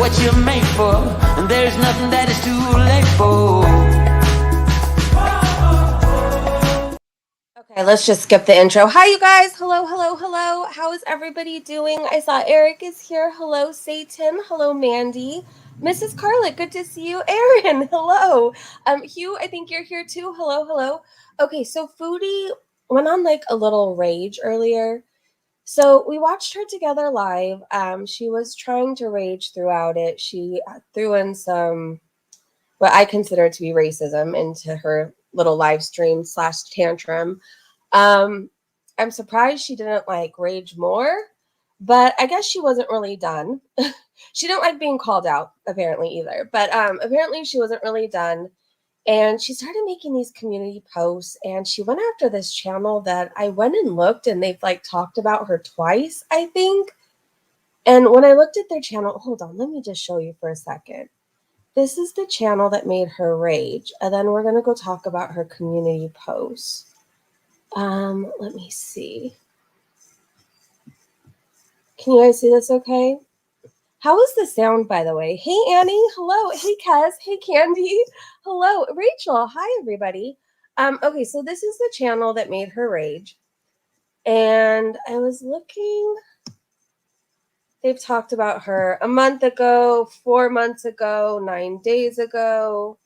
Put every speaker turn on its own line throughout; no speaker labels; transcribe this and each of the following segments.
what you're made for, and there's nothing that is too late for.
Okay, let's just skip the intro. Hi, you guys. Hello, hello, hello. How is everybody doing? I saw Eric is here. Hello, Satan. Hello, Mandy. Mrs. Carlett, good to see you. Aaron, hello. Hugh, I think you're here too. Hello, hello. Okay, so Foodie went on like a little rage earlier. So we watched her together live. She was trying to rage throughout it. She threw in some what I consider to be racism into her little live stream / tantrum. I'm surprised she didn't like rage more, but I guess she wasn't really done. She didn't like being called out apparently either, but apparently she wasn't really done. And she started making these community posts, and she went after this channel that I went and looked, and they've like talked about her twice, I think. And when I looked at their channel, hold on, let me just show you for a second. This is the channel that made her rage. And then we're going to go talk about her community posts. Let me see. Can you guys see this okay? How is the sound, by the way? Hey, Annie. Hello. Hey, Kez. Hey, Candy. Hello. Rachel. Hi, everybody. Okay, so this is the channel that made her rage. And I was looking. They've talked about her a month ago, 4 months ago, 9 days ago.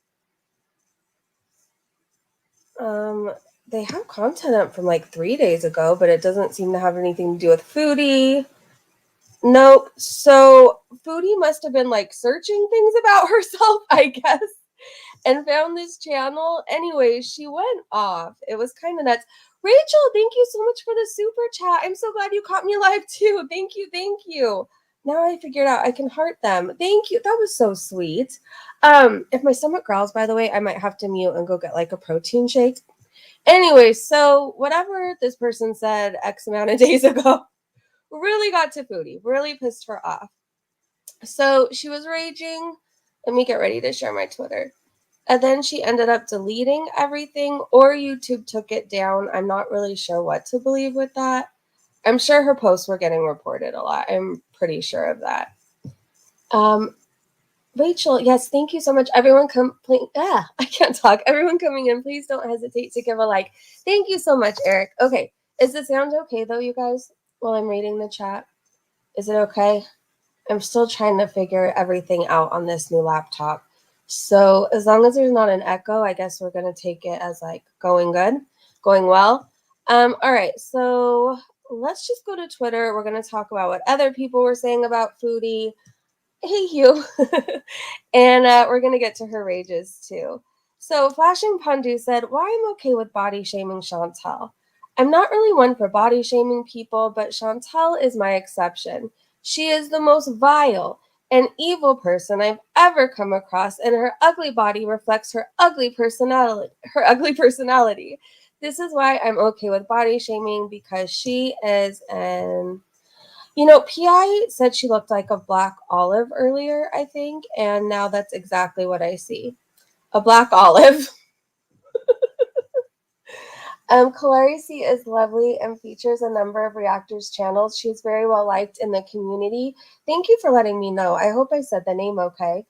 They have content up from like 3 days ago, but it doesn't seem to have anything to do with Foodie. Nope. So Foodie must have been like searching things about herself, I guess, and found this channel. Anyway, she went off. It was kind of nuts. Rachel, thank you so much for the super chat. I'm so glad you caught me live too. Thank you. Thank you. Now I figured out I can heart them. Thank you. That was so sweet. If my stomach growls, by the way, I might have to mute and go get like a protein shake. Anyway, so whatever this person said X amount of days ago really got to Foodie, really pissed her off. So she was raging. Let me get ready to share my Twitter. And then she ended up deleting everything, or YouTube took it down. I'm not really sure what to believe with that. I'm sure her posts were getting reported a lot. I'm pretty sure of that. Rachel, yes, thank you so much. Everyone I can't talk. Everyone coming in, please don't hesitate to give a like. Thank you so much, Eric. Okay, is the sound okay though, you guys, while I'm reading the chat? Is it okay? I'm still trying to figure everything out on this new laptop. So as long as there's not an echo, I guess we're going to take it as like going good, going well. All right, so let's just go to Twitter. We're going to talk about what other people were saying about Foodie. Hey, Hugh. And we're going to get to her rages too. So Flashing Pundu said, why I'm okay with body shaming Chantal. I'm not really one for body shaming people, but Chantal is my exception. She is the most vile and evil person I've ever come across, and her ugly body reflects her ugly personality. This is why I'm okay with body shaming, because she is an... You know, PI said she looked like a black olive earlier, I think, and now that's exactly what I see. A black olive. Clarisi is lovely and features a number of Reactors channels. She's very well liked in the community. Thank you for letting me know. I hope I said the name okay.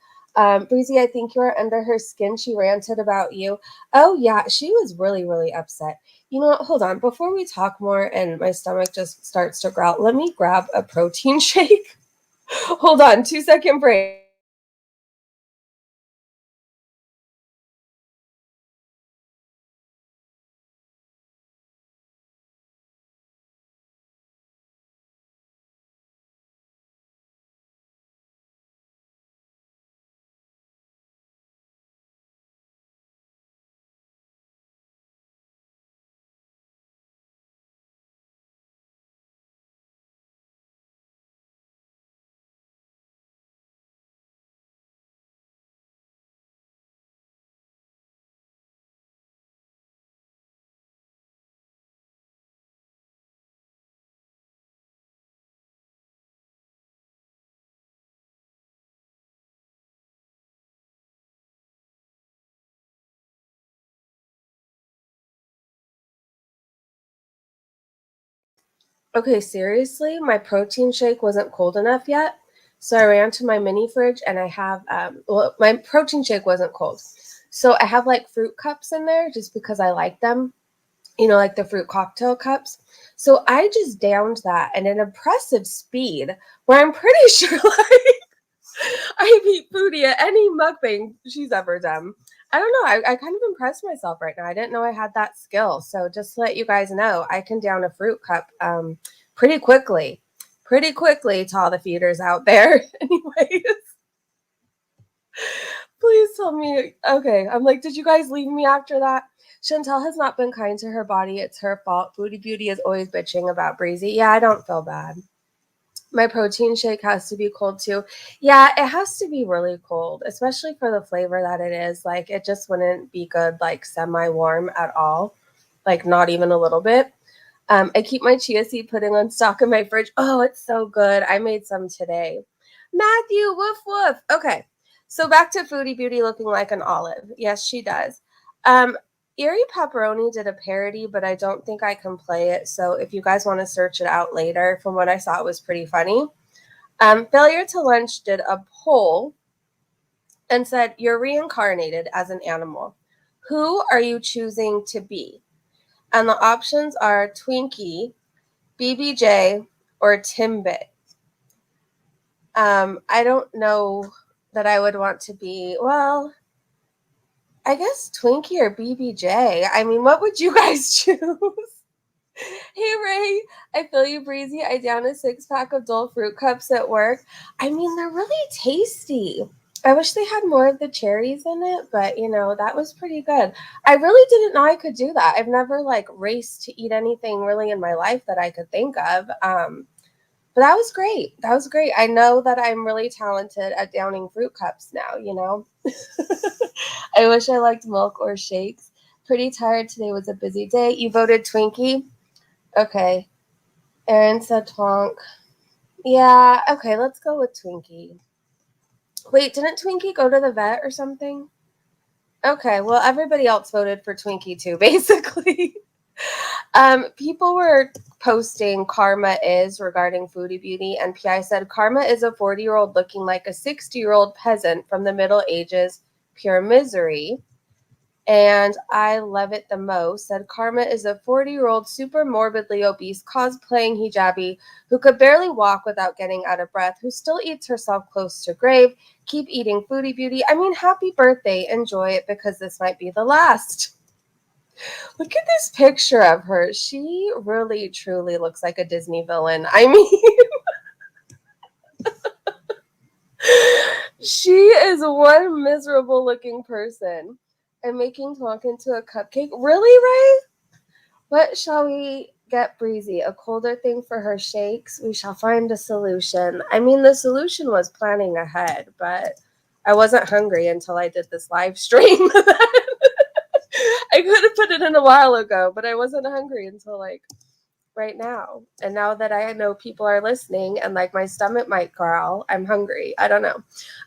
Breezy, I think you are under her skin. She ranted about you. Oh, yeah, she was really, really upset. You know what? Hold on. Before we talk more and my stomach just starts to growl, let me grab a protein shake. Hold on. 2-second break. Okay, seriously, my protein shake wasn't cold enough yet. So I ran to my mini fridge and I have, well, my protein shake wasn't cold. So I have like fruit cups in there just because I like them, like the fruit cocktail cups. So I just downed that at an impressive speed where I'm pretty sure like I beat Foodie at any mukbang she's ever done. I don't know. I kind of impressed myself right now. I didn't know I had that skill. So just to let you guys know, I can down a fruit cup pretty quickly. Pretty quickly to all the feeders out there. Anyways, please tell me. Okay, I'm like, did you guys leave me after that? Chantel has not been kind to her body. It's her fault. Foodie Beauty is always bitching about Breezy. Yeah, I don't feel bad. My protein shake has to be cold too. Yeah, it has to be really cold, especially for the flavor that it is. Like, it just wouldn't be good, like, semi-warm at all. Like, not even a little bit. I keep my chia seed pudding on stock in my fridge. Oh, it's so good. I made some today. Matthew, woof, woof. Okay, so back to Foodie Beauty looking like an olive. Yes, she does. Erie Pepperoni did a parody, but I don't think I can play it. So if you guys want to search it out later, from what I saw, it was pretty funny. Failure to Lunch did a poll and said, you're reincarnated as an animal. Who are you choosing to be? And the options are Twinkie, BBJ, or Timbit. I don't know that I would want to be, well, I guess Twinkie or BBJ. I mean, what would you guys choose? Hey, Ray, I feel you, Breezy. I down a 6-pack of Dole fruit cups at work. I mean, they're really tasty. I wish they had more of the cherries in it, but, that was pretty good. I really didn't know I could do that. I've never, raced to eat anything really in my life that I could think of. But that was great. That was great. I know that I'm really talented at downing fruit cups now. I wish I liked milk or shakes. Pretty tired. Today was a busy day. You voted Twinkie? Okay. Erin said Twonk. Yeah, okay, let's go with Twinkie. Wait, didn't Twinkie go to the vet or something? Okay, well, everybody else voted for Twinkie too, basically. People were posting Karma is regarding Foodie Beauty, and PI said Karma is a 40-year-old looking like a 60-year-old peasant from the Middle Ages, pure misery. And I love it the most, said Karma is a 40-year-old super morbidly obese cosplaying hijabi who could barely walk without getting out of breath, who still eats herself close to grave. Keep eating Foodie Beauty. I mean, happy birthday. Enjoy it because this might be the last. Look at this picture of her. She really, truly looks like a Disney villain. I mean, she is one miserable looking person. And making Twonk into a cupcake. Really, Ray? What shall we get Breezy? A colder thing for her shakes? We shall find a solution. I mean, the solution was planning ahead, but I wasn't hungry until I did this live stream. I could have put it in a while ago, but I wasn't hungry until right now. And now that I know people are listening and my stomach might growl, I'm hungry. I don't know.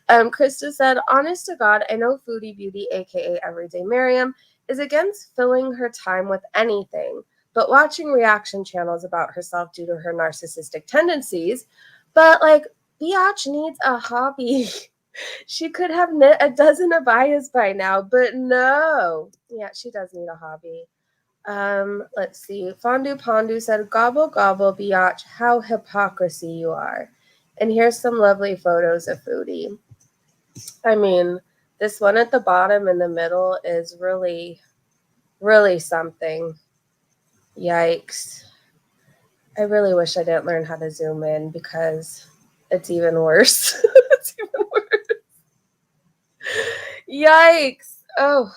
Krista said, honest to God, I know Foodie Beauty, aka Everyday Miriam, is against filling her time with anything but watching reaction channels about herself due to her narcissistic tendencies. But Biatch needs a hobby. She could have knit a dozen abayas by now, but no. Yeah, she does need a hobby. Let's see. Fondue Pondu said, gobble, gobble, biatch, how hypocrisy you are. And here's some lovely photos of Foodie. I mean, this one at the bottom in the middle is really, really something. Yikes. I really wish I didn't learn how to zoom in because it's even worse. It's even worse. Yikes. Oh.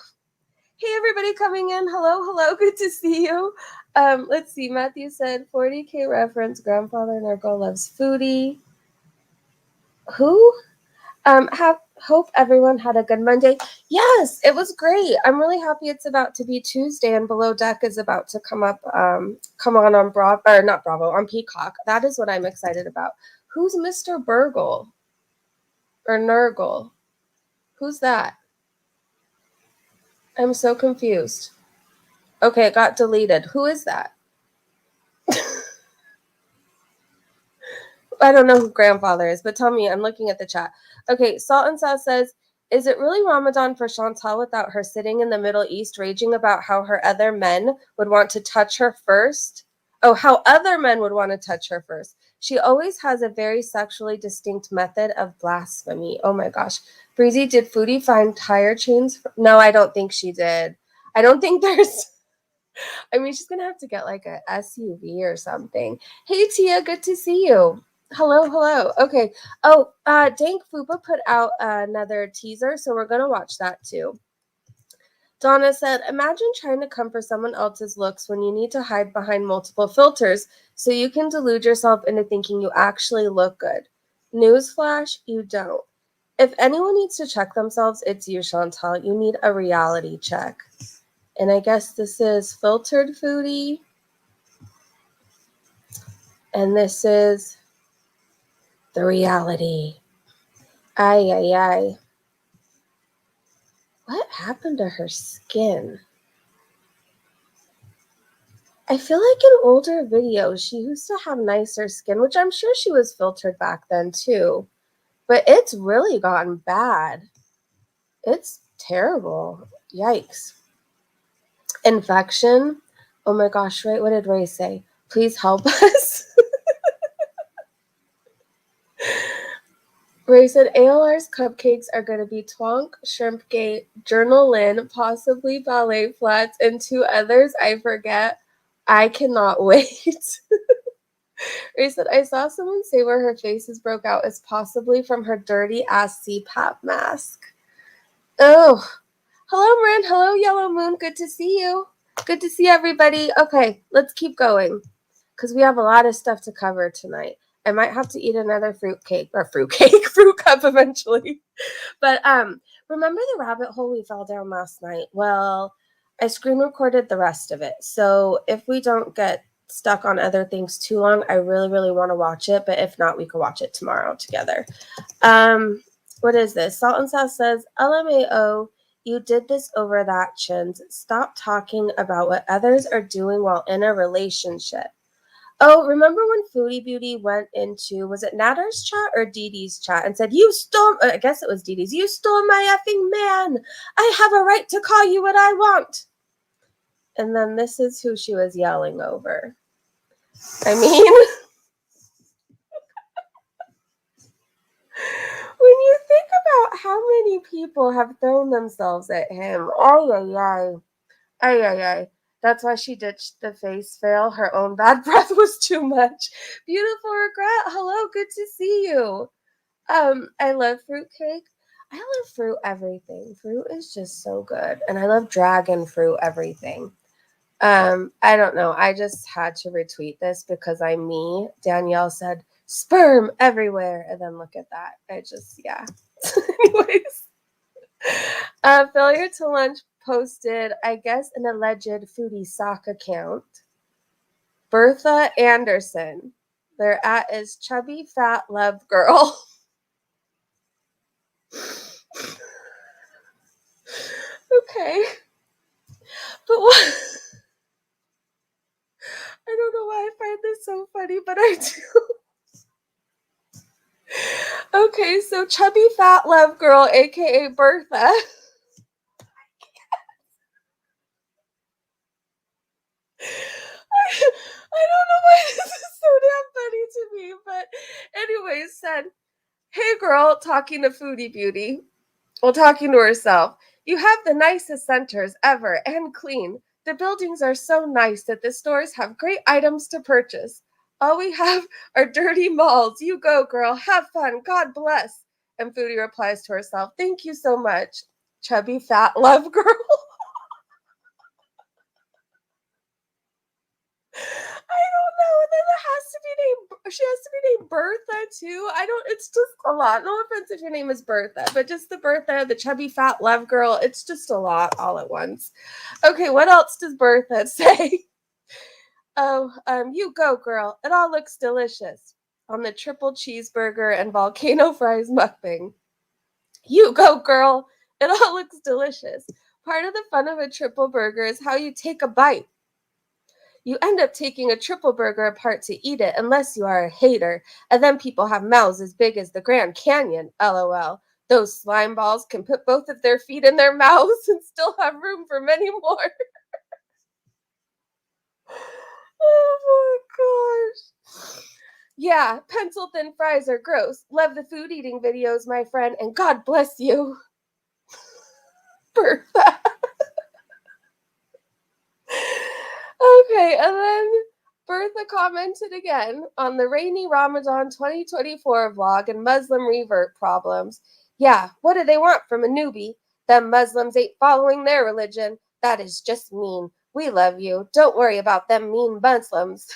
Hey, everybody coming in. Hello. Good to see you. Let's see. Matthew said 40K reference. Grandfather Nurgle loves Foodie. Who? Hope everyone had a good Monday. Yes, it was great. I'm really happy it's about to be Tuesday and Below Deck is about to come on Bravo, or not Bravo, on Peacock. That is what I'm excited about. Who's Mr. Burgle? Or Nurgle? Who's that? I'm so confused. Okay, it got deleted. Who is that? I don't know who grandfather is, but tell me. I'm looking at the chat. Okay, Salt and Sauce says, is it really Ramadan for Chantal without her sitting in the Middle East raging about how her other men would want to touch her first? Oh, how other men would want to touch her first. She always has a very sexually distinct method of blasphemy. Oh my gosh. Breezy, did Foodie find tire chains? No, I don't think she did. I don't think there's... I mean, she's going to have to get like a SUV or something. Hey, Tia, good to see you. Hello. Okay. Oh, Dank Fupa put out another teaser, so we're going to watch that too. Donna said, imagine trying to come for someone else's looks when you need to hide behind multiple filters so you can delude yourself into thinking you actually look good. Newsflash, you don't. If anyone needs to check themselves, it's you, Chantal. You need a reality check. And I guess this is Filtered Foodie. And this is the reality. Ay. What happened to her skin? I feel like in older videos, she used to have nicer skin, which I'm sure she was filtered back then too. But it's really gotten bad. It's terrible. Yikes. Infection. Oh my gosh, right? What did Ray say? Please help us. Ray said ALR's cupcakes are going to be Twonk, Shrimp Gate, Journal Lynn, possibly Ballet Flats, and 2 others I forget. I cannot wait. Ray said, I saw someone say where her faces broke out is possibly from her dirty ass CPAP mask. Oh, hello, Marin. Hello, Yellow Moon. Good to see you. Good to see everybody. Okay, let's keep going because we have a lot of stuff to cover tonight. I might have to eat another fruit cup eventually. But remember the rabbit hole we fell down last night? Well, I screen recorded the rest of it. So if we don't get stuck on other things too long, I really want to watch it. But if not, we could watch it tomorrow together. What is this? Salt and Sauce says, LMAO, you did this over that, Chins. Stop talking about what others are doing while in a relationship. Oh, remember when Foodie Beauty went into, was it Natter's chat or Dee Dee's chat and said, you stole, I guess it was Dee Dee's, you stole my effing man. I have a right to call you what I want. And then this is who she was yelling over. I mean, when you think about how many people have thrown themselves at him, ay. That's why she ditched the face veil. Her own bad breath was too much. Beautiful regret. Hello, good to see you. I love fruitcake. I love fruit everything. Fruit is just so good. And I love dragon fruit everything. I don't know. I just had to retweet this because I'm me. Danielle said, sperm everywhere. And then look at that. Anyways. Failure to Lunch posted, I guess, an alleged foodie sock account. Bertha Anderson. Their at is Chubby Fat Love Girl. Okay. But what? I don't know why I find this so funny, but I do. Okay, so Chubby Fat Love Girl, aka Bertha. I don't know why this is so damn funny to me, but anyways, said, hey girl, talking to Foodie Beauty. Well, talking to herself. You have the nicest centers ever and clean. The buildings are so nice that the stores have great items to purchase. All we have are dirty malls. You go, girl. Have fun. God bless. And Foodie replies to herself, thank you so much, Chubby Fat Love Girl. I don't know. And then she has to be named Bertha too. It's just a lot. No offense if your name is Bertha, but just the Bertha, the Chubby Fat Love Girl, it's just a lot all at once. Okay, what else does Bertha say? Oh, you go, girl. It all looks delicious on the triple cheeseburger and volcano fries mukbang. You go, girl. It all looks delicious. Part of the fun of a triple burger is how you take a bite. You end up taking a triple burger apart to eat it unless you are a hater. And then people have mouths as big as the Grand Canyon. LOL. Those slime balls can put both of their feet in their mouths and still have room for many more. Oh my gosh. Yeah, pencil thin fries are gross. Love the food eating videos, my friend, and God bless you. Bertha. Okay, and then Bertha commented again on the rainy Ramadan 2024 vlog and Muslim revert problems. Yeah, what do they want from a newbie? Them Muslims ain't following their religion. That is just mean. We love you. Don't worry about them mean Muslims.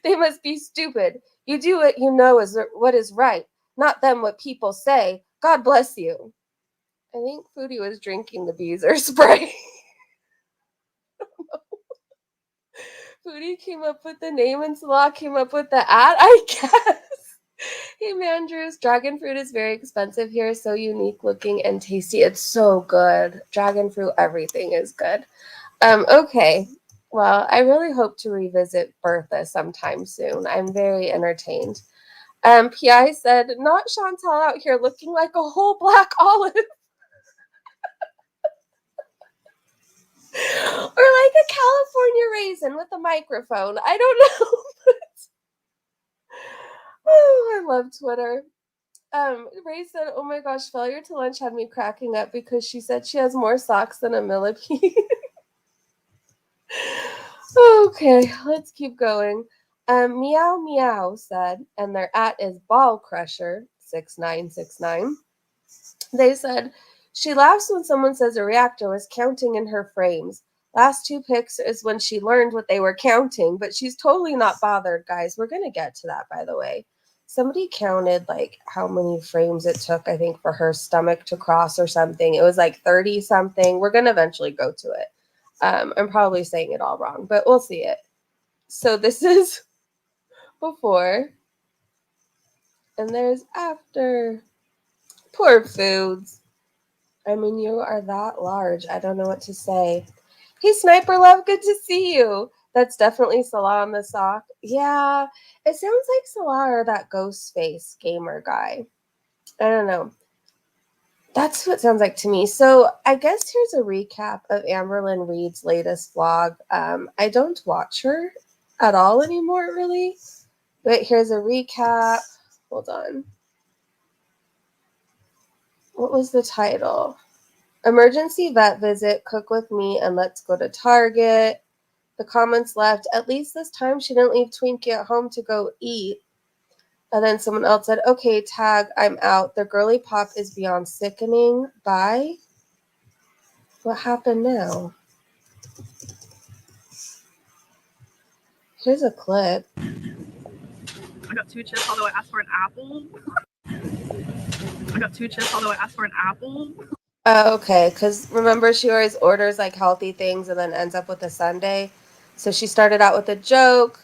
They must be stupid. You do what you know is what is right, not them what people say. God bless you. I think Foodie was drinking the Beezer spray. Foodie came up with the name and Salah came up with the ad, I guess. Hey man, Drews, dragon fruit is very expensive here, so unique looking and tasty. It's so good. Dragon fruit, everything is good. Okay. Well, I really hope to revisit Bertha sometime soon. I'm very entertained. PI said, not Chantal out here looking like a whole black olive. Or like a California raisin with a microphone. I don't know. Oh, I love Twitter. Ray said, oh my gosh, failure to lunch had me cracking up because she said she has more socks than a millipede. Okay, let's keep going. Meow Meow said, and their @ is Ball Crusher 6969. They said, she laughs when someone says a reactor was counting in her frames. Last 2 pics is when she learned what they were counting, but she's totally not bothered, guys. We're going to get to that, by the way. Somebody counted like how many frames it took, I think, for her stomach to cross or something. It was like 30 something. We're going to eventually go to it. I'm probably saying it all wrong, but we'll see it. So this is before, and there's after. Poor Foods. I mean, you are that large. I don't know what to say. Hey, Sniper Love, good to see you. That's definitely Salah on the sock. Yeah, it sounds like Salah or that ghost face gamer guy. I don't know. That's what it sounds like to me. So I guess here's a recap of Amberlynn Reed's latest vlog. I don't watch her at all anymore, really. But here's a recap. Hold on. What was the title? Emergency vet visit, cook with me, and let's go to Target. The comments left, at least this time she didn't leave Twinkie at home to go eat. And then someone else said, okay, tag, I'm out. The girly pop is beyond sickening. Bye. What happened now? Here's a clip.
I got 2 chips, although I asked for an apple. I got 2 chips, although I asked for an apple.
Oh, okay, because remember she always orders like healthy things and then ends up with a sundae. So she started out with a joke.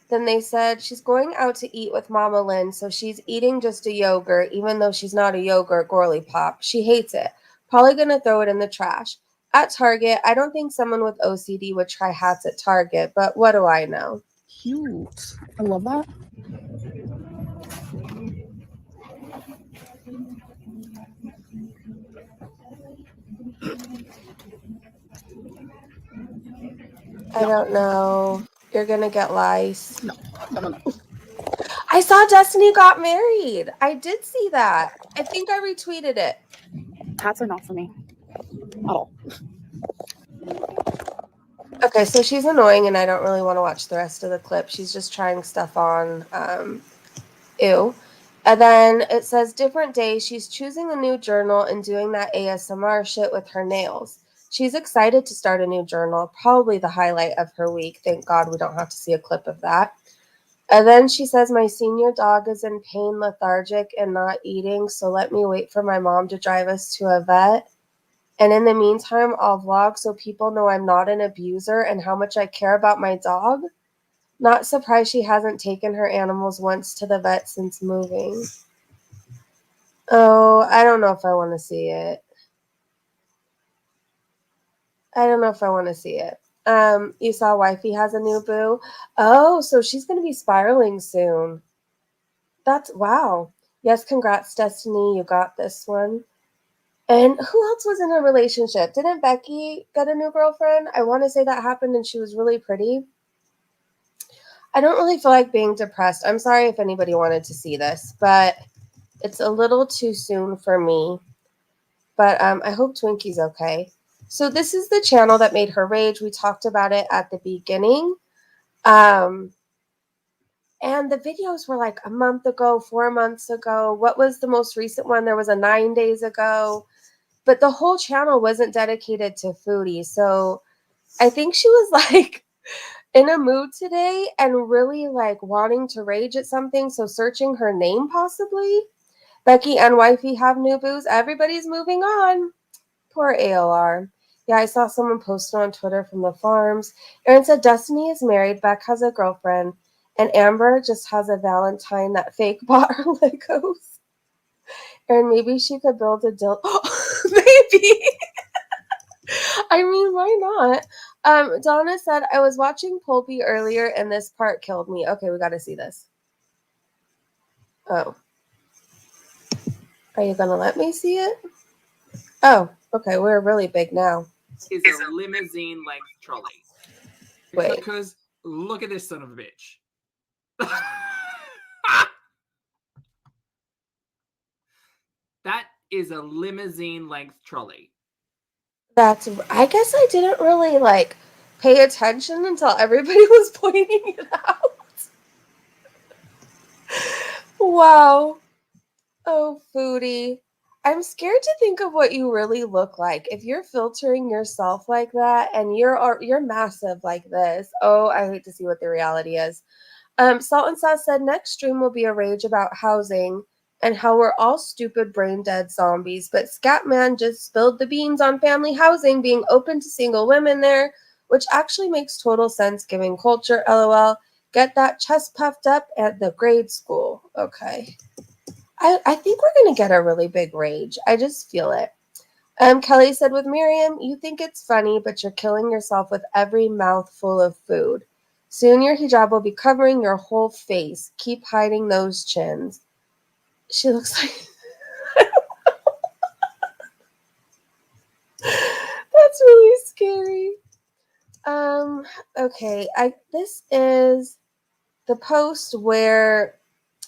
Then they said she's going out to eat with Mama Lynn, so she's eating just a yogurt, even though she's not a yogurt girly pop. She hates it. Probably going to throw it in the trash. At Target, I don't think someone with OCD would try hats at Target, but what do I know?
Cute. I love that.
I don't know. You're going to get lice.
No.
I saw Destiny got married. I did see that. I think I retweeted it.
Hats are not for me at all.
Okay, so she's annoying and I don't really want to watch the rest of the clip. She's just trying stuff on. Ew. And then it says different day. She's choosing a new journal and doing that ASMR shit with her nails. She's excited to start a new journal. Probably the highlight of her week. Thank God we don't have to see a clip of that. And then she says, my senior dog is in pain, lethargic, and not eating, so let me wait for my mom to drive us to a vet. And in the meantime, I'll vlog so people know I'm not an abuser and how much I care about my dog. Not surprised she hasn't taken her animals once to the vet since moving. Oh, I don't know if I want to see it. I don't know if I want to see it. You saw Wifey has a new boo. Oh, so she's going to be spiraling soon. That's wow. Yes, congrats, Destiny. You got this one. And who else was in a relationship? Didn't Becky get a new girlfriend? I want to say that happened and she was really pretty. I don't really feel like being depressed. I'm sorry if anybody wanted to see this, but it's a little too soon for me. But I hope Twinkie's okay. So this is the channel that made her rage. We talked about it at the beginning. And the videos were like a month ago, 4 months ago. What was the most recent one? There was a 9 days ago. But the whole channel wasn't dedicated to Foodie. So I think she was like in a mood today and really like wanting to rage at something. So searching her name possibly. Becky and Wifey have new boos. Everybody's moving on. Poor AOR. Yeah, I saw someone posted on Twitter from the farms. Erin said Destiny is married, Beck has a girlfriend, and Amber just has a Valentine that fake bought her Legos. Erin, maybe she could build a maybe. I mean, why not? Donna said, I was watching Pulpy earlier and this part killed me. Okay, we got to see this. Oh. Are you going to let me see it? Oh, okay, we're really big now.
Is a limousine-length trolley.
Wait.
Because look at this son of a bitch. That is a limousine-length trolley.
I guess I didn't really like pay attention until everybody was pointing it out. Wow. Oh, Foodie. I'm scared to think of what you really look like. If you're filtering yourself like that and you're massive like this. Oh, I hate to see what the reality is. Salt and Sauce said next stream will be a rage about housing and how we're all stupid brain dead zombies. But Scatman just spilled the beans on family housing being open to single women there, which actually makes total sense given culture. LOL. Get that chest puffed up at the grade school. Okay. I think we're going to get a really big rage. I just feel it. Kelly said with Miriam, you think it's funny, but you're killing yourself with every mouthful of food. Soon your hijab will be covering your whole face. Keep hiding those chins. She looks like... That's really scary. Okay. This is the post where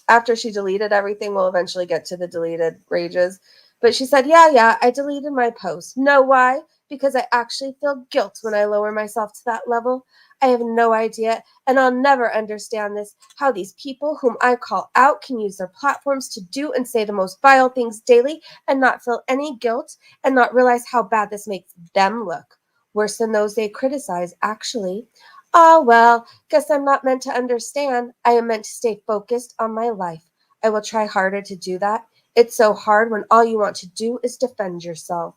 after she deleted everything, we'll eventually get to the deleted rages. But she said, yeah, I deleted my post. Know why? Because I actually feel guilt when I lower myself to that level. I have no idea, and I'll never understand this, how these people whom I call out can use their platforms to do and say the most vile things daily and not feel any guilt and not realize how bad this makes them look. Worse than those they criticize, actually. Ah, well, guess I'm not meant to understand. I am meant to stay focused on my life. I will try harder to do that. It's so hard when all you want to do is defend yourself.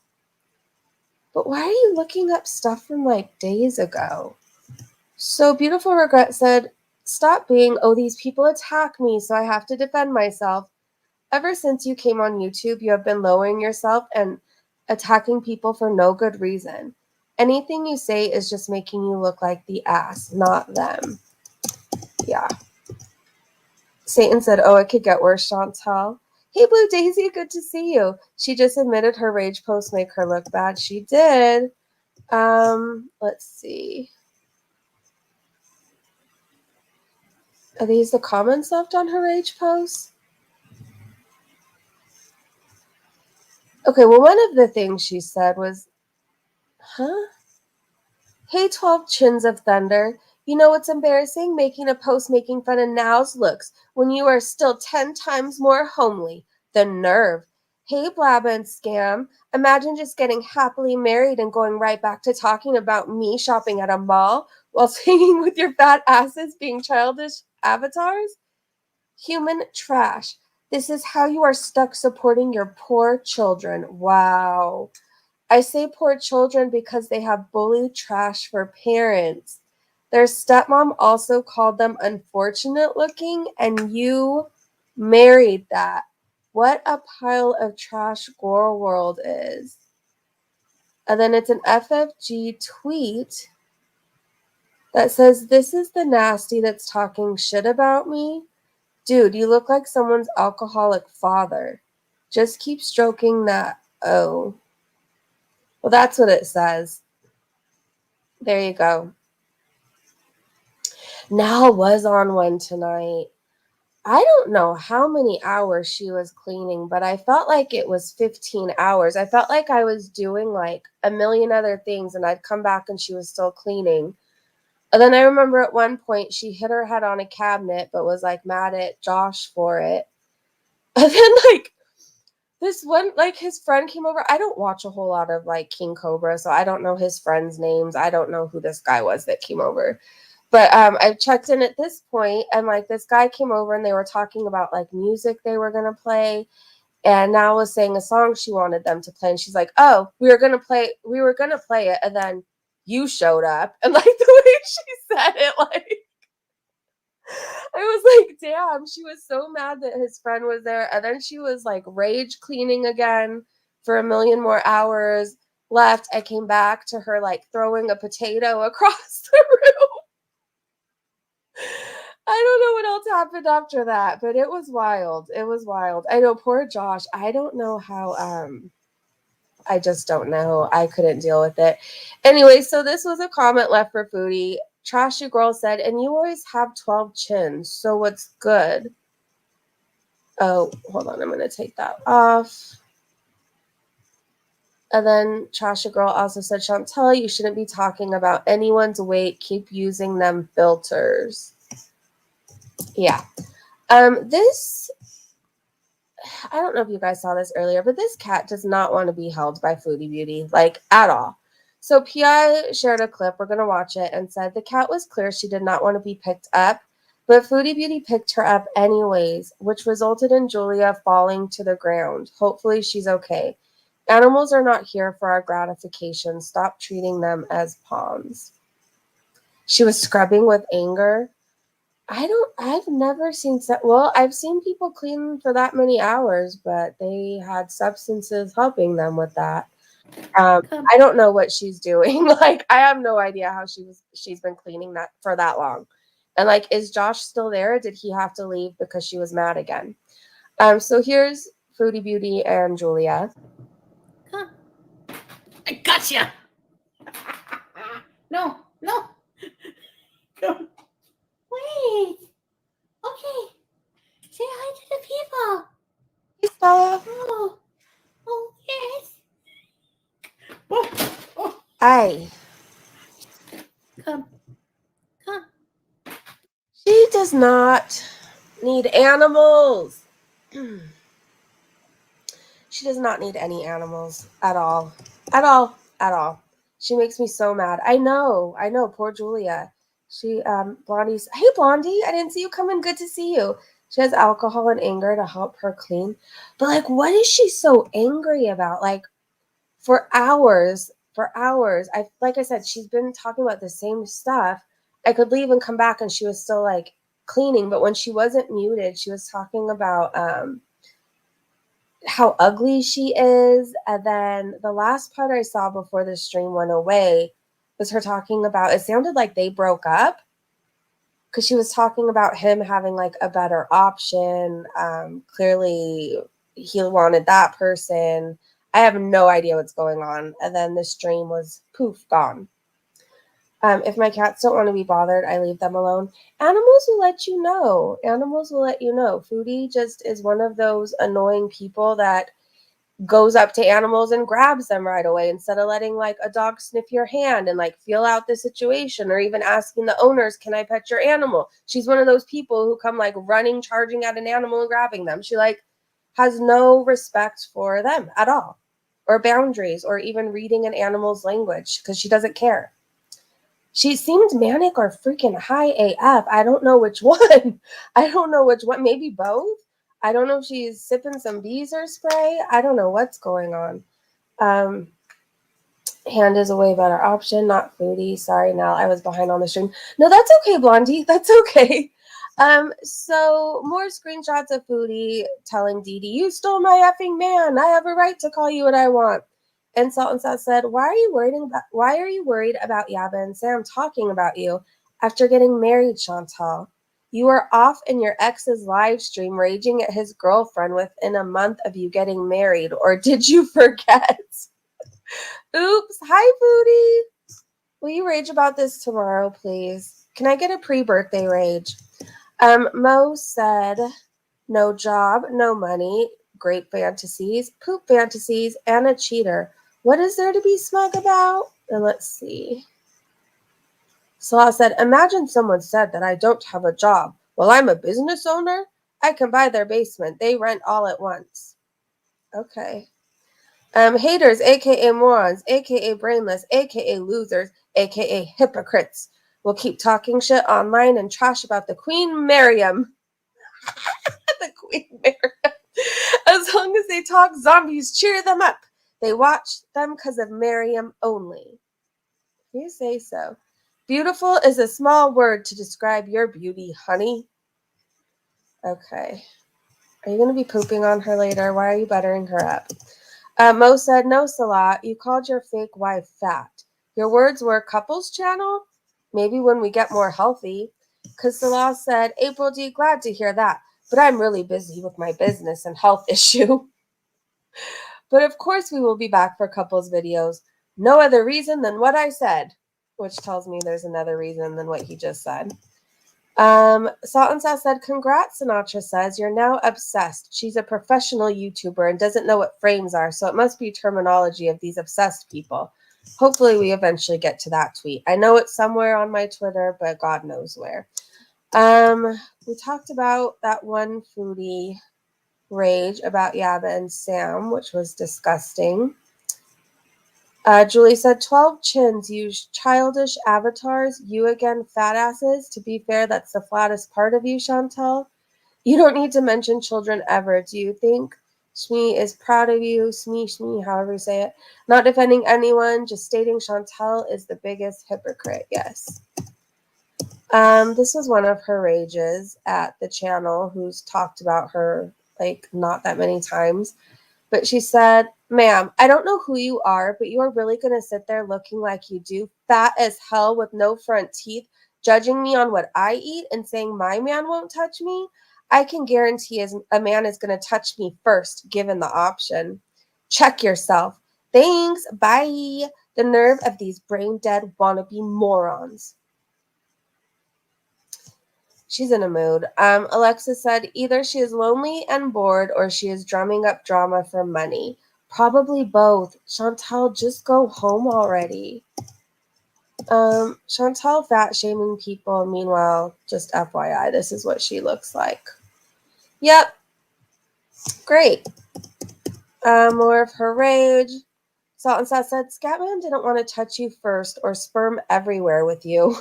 But why are you looking up stuff from like days ago? So Beautiful Regret said, stop being, oh, these people attack me, so I have to defend myself. Ever since you came on YouTube, you have been lowering yourself and attacking people for no good reason. Anything you say is just making you look like the ass, not them. Yeah. Satan said, oh, it could get worse, Chantal. Hey, Blue Daisy, good to see you. She just admitted her rage posts make her look bad. She did. Let's see. Are these the comments left on her rage posts? Okay, well, one of the things she said was, huh? Hey, 12 Chins of Thunder. You know what's embarrassing? Making a post making fun of Now's looks when you are still 10 times more homely. The nerve. Hey, Blab and Scam. Imagine just getting happily married and going right back to talking about me shopping at a mall while singing with your fat asses being childish avatars. Human trash. This is how you are stuck supporting your poor children. Wow. I say poor children because they have bully trash for parents. Their stepmom also called them unfortunate looking, and you married that. What a pile of trash Gore World is. And then it's an FFG tweet. that says, "This is the nasty that's talking shit about me. Dude, you look like someone's alcoholic father. Just keep stroking that. Oh." Well, that's what it says. There you go. Nal was on one tonight. I don't know how many hours she was cleaning, but I felt like it was 15 hours. I felt like I was doing like a million other things and I'd come back and she was still cleaning. And then I remember at one point she hit her head on a cabinet but was like mad at Josh for it. And then like this one, like his friend came over. I don't watch a whole lot of like King Cobra, so I don't know his friends' names. I don't know who this guy was that came over. But I checked in at this point, and like this guy came over, and they were talking about like music they were gonna play, and Nal was saying a song she wanted them to play, and she's like, "Oh, we were gonna play it, and then you showed up," and like the way she said it, like I was like, "Damn!" She was so mad that his friend was there, and then she was like rage cleaning again for a million more hours. Left, I came back to her like throwing a potato across the room. I don't know what else happened after that, but it was wild. It was wild. I know, poor Josh. I don't know how, I just don't know. I couldn't deal with it. Anyway, so this was a comment left for Foodie. Trashy Girl said, "And you always have 12 chins, so what's good?" Oh, hold on. I'm going to take that off. And then Trashy Girl also said, "Chantel, you shouldn't be talking about anyone's weight. Keep using them filters." Yeah. This, I don't know if you guys saw this earlier, but this cat does not want to be held by Foodie Beauty, like at all. So Pia shared a clip, we're going to watch it, and said the cat was clear she did not want to be picked up, but Foodie Beauty picked her up anyways, which resulted in Julia falling to the ground. Hopefully she's okay. Animals are not here for our gratification. Stop treating them as pawns. She was scrubbing with anger. I've never seen, well, I've seen people clean for that many hours, but they had substances helping them with that. I don't know what she's doing. Like, I have no idea how she's been cleaning that for that long. And like, is Josh still there? Did he have to leave because she was mad again? So here's Foodie Beauty and Julia.
Huh. I gotcha. No. Come. Wait. Okay. Say hi to the people.
Hey, Salah.
Oh, yes. Oh.
Hi.
Come.
She does not need animals. She does not need any animals at all. At all. She makes me so mad. I know. Poor Julia. She, Blondie's, hey, Blondie, I didn't see you come in. Good to see you. She has alcohol and anger to help her clean. But, like, what is she so angry about? Like, for hours, like I said, she's been talking about the same stuff. I could leave and come back and she was still, like, cleaning. But when she wasn't muted, she was talking about, how ugly she is. And then the last part I saw before the stream went away was her talking about, it sounded like they broke up because she was talking about him having like a better option. Clearly he wanted that person. I have no idea what's going on. And then the stream was poof, gone. If my cats don't want to be bothered, I leave them alone. Animals will let you know. Foodie just is one of those annoying people that goes up to animals and grabs them right away instead of letting like a dog sniff your hand and like feel out the situation, or even asking the owners, "Can I pet your animal?" She's one of those people who come like running, charging at an animal and grabbing them. She like has no respect for them at all, or boundaries, or even reading an animal's language because she doesn't care. She seemed manic or freaking high AF. I don't know which one. Maybe both. I don't know if she's sipping some beezer spray. I don't know what's going on. Hand is a way better option, not Foodie. Sorry, Nell, I was behind on the stream. No, that's okay, Blondie. That's okay. So more screenshots of Foodie telling Dee Dee, "You stole my effing man. I have a right to call you what I want." And Salt and South said, why are you worried about Yaba and Sam talking about you? after getting married, Chantal. You were off in your ex's live stream raging at his girlfriend within a month of you getting married, or did you forget? Oops. Hi, Foodie. Will you rage about this tomorrow, please? Can I get a pre-birthday rage? Mo said, no job, no money, great fantasies, poop fantasies, and a cheater. What is there to be smug about? And let's see. Salah said, imagine someone said that I don't have a job. Well, I'm a business owner. I can buy their basement. They rent all at once. Okay. Haters, aka morons, aka brainless, aka losers, aka hypocrites, will keep talking shit online and trash about the Queen Miriam. The Queen Miriam. As long as they talk, zombies cheer them up. They watch them because of Miriam only. You say so. Beautiful is a small word to describe your beauty, honey. Okay. Are you going to be pooping on her later? Why are you buttering her up? Mo said, no, Salah, you called your fake wife fat. Your words were couples channel? Maybe when we get more healthy. Because Salah said, April D, glad to hear that. But I'm really busy with my business and health issue. But of course we will be back for couples videos. No other reason than what I said. Which tells me there's another reason than what he just said. Salt and Sauce said, congrats, Sinatra says. You're now obsessed. She's a professional YouTuber and doesn't know what frames are, so it must be terminology of these obsessed people. Hopefully we eventually get to that tweet. I know it's somewhere on my Twitter, but God knows where. We talked about that one foodie rage about Yaba and Sam, which was disgusting. Julie said, 12 chins, you childish avatars, you again fat asses. To be fair, that's the flattest part of you, Chantal. You don't need to mention children ever, do you think? Shmi is proud of you, Shmi, however you say it. Not defending anyone, just stating Chantal is the biggest hypocrite, yes. This was one of her rages at the channel, who's talked about her, like, not that many times. But she said, ma'am, I don't know who you are, but you are really going to sit there looking like you do, fat as hell with no front teeth, judging me on what I eat and saying my man won't touch me? I can guarantee a man is going to touch me first, given the option. Check yourself. Thanks. Bye. The nerve of these brain-dead wannabe morons. She's in a mood. Alexa said, either she is lonely and bored or she is drumming up drama for money. Probably both. Chantal, just go home already. Chantal fat shaming people. Meanwhile, just FYI, this is what she looks like. Yep. Great. More of her rage. Salt and Sauce said, Scatman didn't want to touch you first or sperm everywhere with you.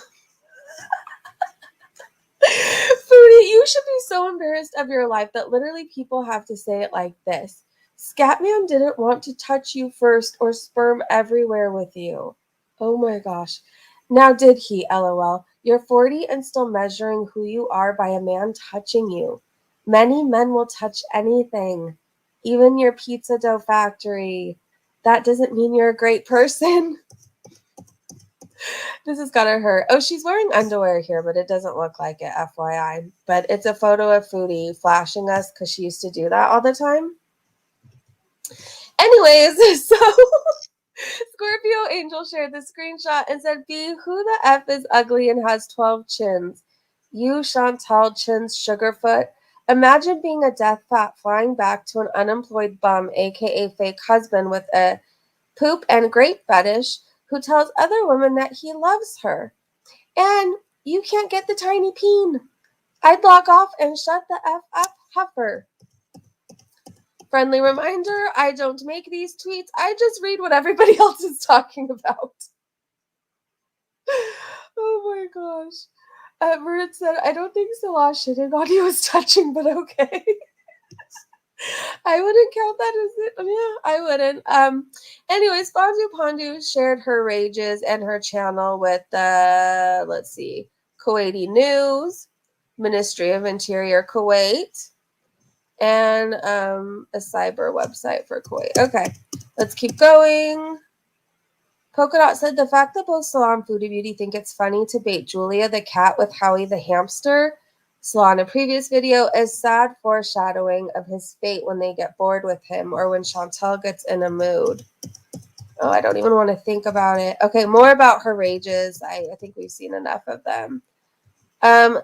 Foodie, you should be so embarrassed of your life that literally people have to say it like this. Scatman didn't want to touch you first or sperm everywhere with you. Oh my gosh. Now did he, LOL. You're 40 and still measuring who you are by a man touching you. Many men will touch anything, even your pizza dough factory. That doesn't mean you're a great person. This is gonna hurt. Oh, she's wearing underwear here, but it doesn't look like it, FYI. But it's a photo of Foodie flashing us because she used to do that all the time. Anyways, so Scorpio Angel shared the screenshot and said, B, who the F is ugly and has 12 chins? You, Chantal Chins Sugarfoot. Imagine being a death fat flying back to an unemployed bum, aka fake husband with a poop and grape fetish, who tells other women that he loves her. And you can't get the tiny peen. I'd log off and shut the F up, heifer. Friendly reminder, I don't make these tweets. I just read what everybody else is talking about. Oh my gosh. Bird said, I don't think Salah shitting on you is touching, but okay. I wouldn't count that as it. Yeah, I wouldn't. Anyways, Fondu Pondu shared her rages and her channel with the, let's see, Kuwaiti News, Ministry of Interior Kuwait, and a cyber website for Kuwait. Okay, let's keep going. Polka Dot said the fact that both Salah and Foodie Beauty think it's funny to bait Julia the cat with Howie the hamster, Salah in a previous video, is sad foreshadowing of his fate when they get bored with him or when Chantel gets in a mood. Oh, I don't even want to think about it. Okay, more about her rages. I think we've seen enough of them.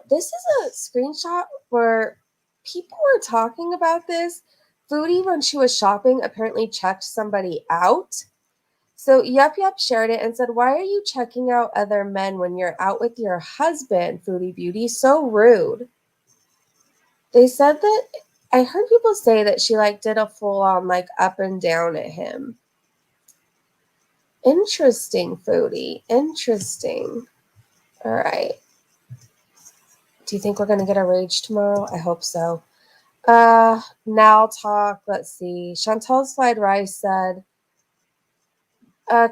This is a screenshot where people were talking about this. Foodie, when she was shopping, apparently checked somebody out. So Yup shared it and said, "Why are you checking out other men when you're out with your husband, Foodie Beauty? So rude." They said that I heard people say that she like did a full on like up and down at him. Interesting, Foodie. Interesting. All right. Do you think we're going to get a rage tomorrow? I hope so. Now talk. Let's see. Chantel Slide Rice said,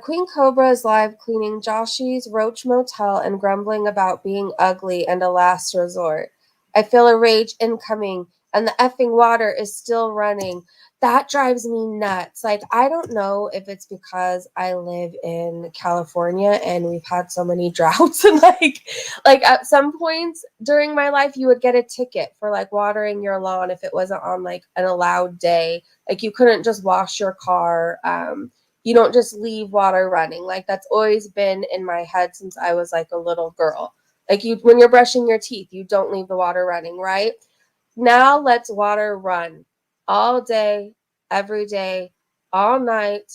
Queen Cobra is live cleaning Joshy's Roach Motel and grumbling about being ugly and a last resort. I feel a rage incoming and the effing water is still running. That drives me nuts. Like, I don't know if it's because I live in California and we've had so many droughts and like at some points during my life you would get a ticket for like watering your lawn if it wasn't on like an allowed day. Like you couldn't just wash your car. You don't just leave water running. Like that's always been in my head since I was like a little girl. Like when you're brushing your teeth, you don't leave the water running, right? Now let's water run all day, every day, all night.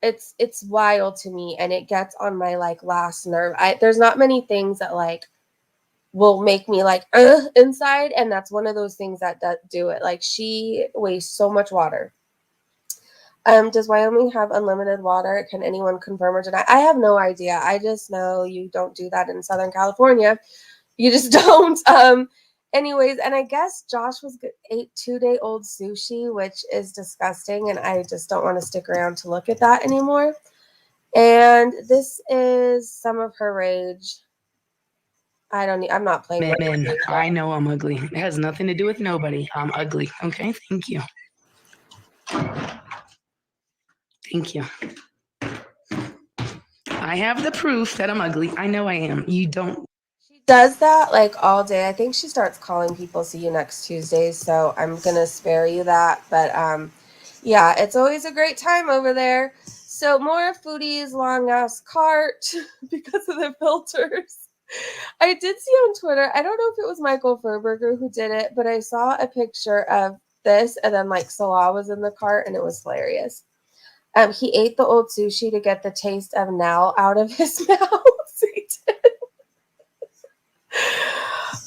It's wild to me and it gets on my like last nerve. There's not many things that like will make me like inside, and that's one of those things that do it. Like she wastes so much water. Does Wyoming have unlimited water? Can anyone confirm or deny? I have no idea. I just know you don't do that in Southern California. You just don't. Anyways, and I guess Josh ate 2-day-old sushi, which is disgusting, and I just don't want to stick around to look at that anymore. And this is some of her rage. I'm not playing.
Men, I know I'm ugly. It has nothing to do with nobody. I'm ugly. Okay, thank you. Thank you. I have the proof that I'm ugly. I know I am. You don't.
She does that like all day. I think she starts calling people "see you next Tuesday," so I'm gonna spare you that. But yeah, it's always a great time over there. So more Foodie's long ass cart because of the filters. I did see on Twitter, I don't know if it was Michael Furberger who did it, but I saw a picture of this and then like Salah was in the cart and it was hilarious. He ate the old sushi to get the taste of now out of his mouth. He did.